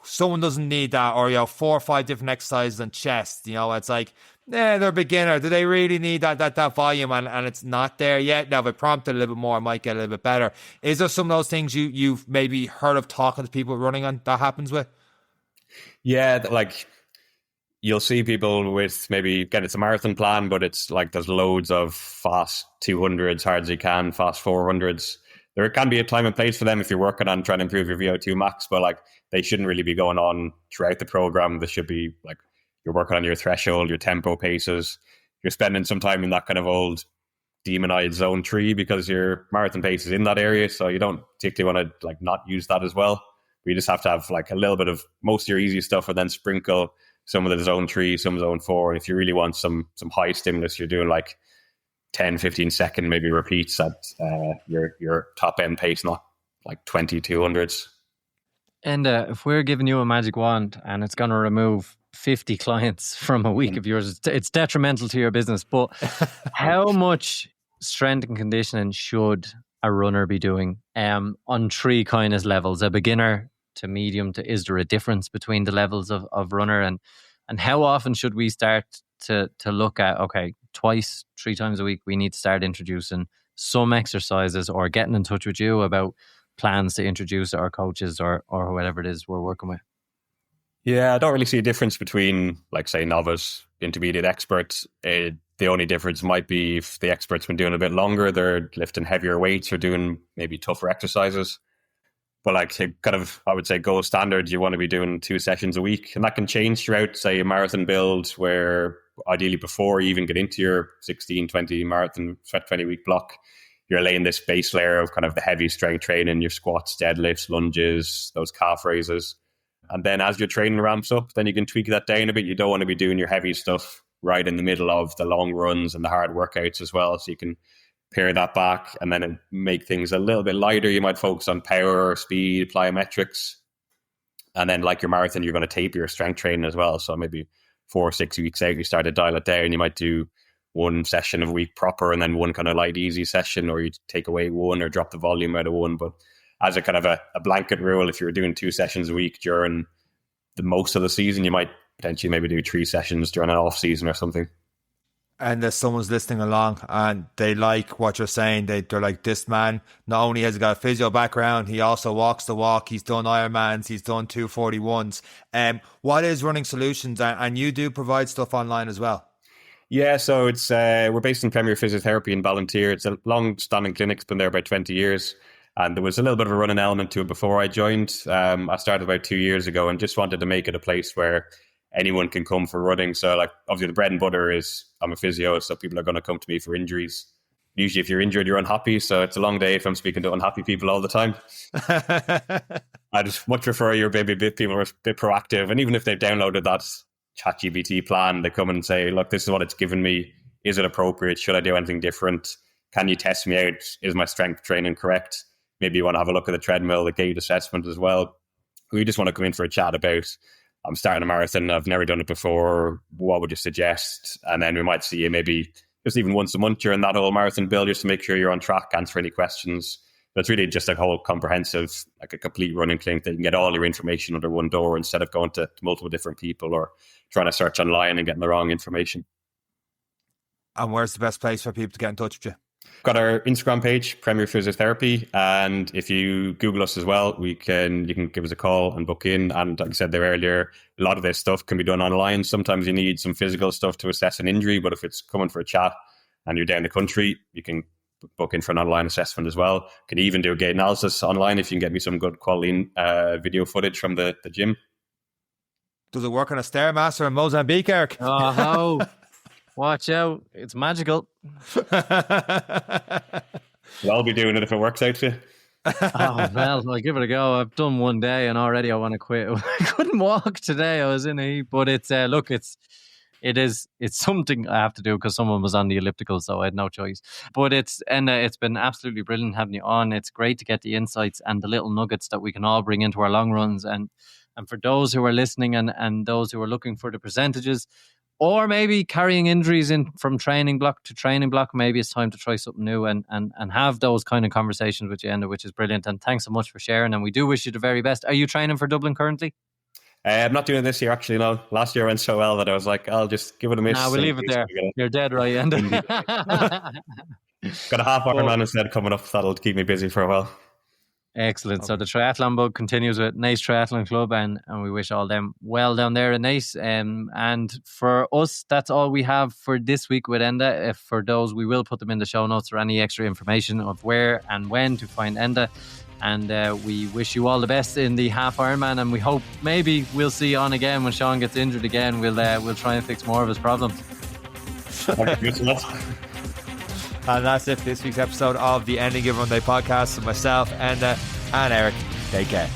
Speaker 1: someone doesn't need that, or 4 or 5 different exercises on chest. It's like, they're a beginner. Do they really need that volume? And it's not there yet. Now, if I prompt it a little bit more, I might get a little bit better. Is there some of those things you've maybe heard of talking to people running on that happens with?
Speaker 3: Yeah, like you'll see people with maybe, again, it's a marathon plan, but it's like there's loads of fast 200s, hard as you can, fast 400s. There can be a time and place for them if you're working on trying to improve your VO2 max, but like they shouldn't really be going on throughout the program. They should be like, you're working on your threshold, your tempo paces. You're spending some time in that kind of old demonized zone 3 because your marathon pace is in that area. So you don't particularly want to like not use that as well. But you just have to have like a little bit of most of your easy stuff, and then sprinkle some of the zone 3, some zone 4. And if you really want some high stimulus, you're doing like 10, 15 second maybe repeats at your top end pace, not like 20, 200s.
Speaker 2: And if we're giving you a magic wand and it's going to remove 50 clients from a week of yours. It's detrimental to your business. But how much strength and conditioning should a runner be doing on three kind of levels? A beginner to medium to, is there a difference between the levels of runner? And how often should we start to look at, okay, twice, 3 times a week, we need to start introducing some exercises or getting in touch with you about plans to introduce our coaches or whatever it is we're working with?
Speaker 3: Yeah, I don't really see a difference between, like, say, novice, intermediate, experts. The only difference might be if the expert's been doing a bit longer, they're lifting heavier weights or doing maybe tougher exercises. But like, kind of, I would say gold standard, you want to be doing 2 sessions a week. And that can change throughout, say, a marathon build, where ideally before you even get into your 16, 20 marathon, 20-week block, you're laying this base layer of kind of the heavy strength training, your squats, deadlifts, lunges, those calf raises. And then as your training ramps up, then you can tweak that down a bit. You don't want to be doing your heavy stuff right in the middle of the long runs and the hard workouts as well. So you can pare that back and then make things a little bit lighter. You might focus on power, speed, plyometrics. And then like your marathon, you're going to taper your strength training as well. So maybe 4 or 6 weeks out, you start to dial it down. You might do 1 session a week proper and then 1 kind of light, easy session, or you take away 1 or drop the volume out of 1. But as a kind of a blanket rule, if you're doing 2 sessions a week during the most of the season, you might potentially maybe do 3 sessions during an off season or something.
Speaker 1: And if someone's listening along and they like what you're saying, they're like, this man, not only has he got a physio background, he also walks the walk, he's done Ironmans, he's done 241s. What is Running Solutions? And you do provide stuff online as well.
Speaker 3: Yeah, so it's we're based in Premier Physiotherapy in Valencia. It's a long-standing clinic, it's been there about 20 years. And there was a little bit of a running element to it before I joined. I started about 2 years ago and just wanted to make it a place where anyone can come for running. So like, obviously the bread and butter is I'm a physio, so people are going to come to me for injuries. Usually if you're injured, you're unhappy. So it's a long day if I'm speaking to unhappy people all the time. I just much prefer your people are a bit proactive. And even if they've downloaded that ChatGPT plan, they come and say, look, this is what it's given me. Is it appropriate? Should I do anything different? Can you test me out? Is my strength training correct? Maybe you want to have a look at the treadmill, the gait assessment as well. We just want to come in for a chat about, I'm starting a marathon, I've never done it before, what would you suggest? And then we might see you maybe just even once a month during that whole marathon build, just to make sure you're on track, answer any questions. But it's really just a whole comprehensive, like a complete running clinic that you can get all your information under one door instead of going to multiple different people or trying to search online and getting the wrong information.
Speaker 1: And where's the best place for people to get in touch with you?
Speaker 3: Got our Instagram page, Premier Physiotherapy, and if you Google us as well, you can give us a call and book in. And like I said there earlier, a lot of this stuff can be done online. Sometimes you need some physical stuff to assess an injury, but if it's coming for a chat and you're down the country, you can book in for an online assessment as well. Can even do a gait analysis online if you can get me some good quality video footage from the gym.
Speaker 1: Does it work on a Stairmaster in Mozambique, Eric?
Speaker 2: Oh, watch out. It's magical.
Speaker 3: Well, I'll be doing it if it works out for you.
Speaker 2: Oh, well, I'll give it a go. I've done 1 day and already I want to quit. I couldn't walk today. I was in a heap. But it's, look, it's something I have to do because someone was on the elliptical, so I had no choice. But it's been absolutely brilliant having you on. It's great to get the insights and the little nuggets that we can all bring into our long runs. And for those who are listening and those who are looking for the percentages, or maybe carrying injuries in from training block to training block, maybe it's time to try something new and have those kind of conversations with you, Enda, which is brilliant. And thanks so much for sharing. And we do wish you the very best. Are you training for Dublin currently? I'm
Speaker 3: not doing it this year, actually. No, last year went so well that I was like, I'll just give it a miss.
Speaker 2: Nah, we'll leave it there. You're dead right, Enda.
Speaker 3: Got a half Ironman instead coming up. That'll keep me busy for a while.
Speaker 2: Excellent. So the triathlon bug continues with Nace Triathlon Club, and we wish all them well down there in Nace. And for us, that's all we have for this week with Enda. If for those, we will put them in the show notes or any extra information of where and when to find Enda. And we wish you all the best in the half Ironman, and we hope maybe we'll see you on again when Sean gets injured again. We'll try and fix more of his problems.
Speaker 1: And that's it for this week's episode of the Enda Kilgallon Day podcast with myself, Enda, and Eric. Take care.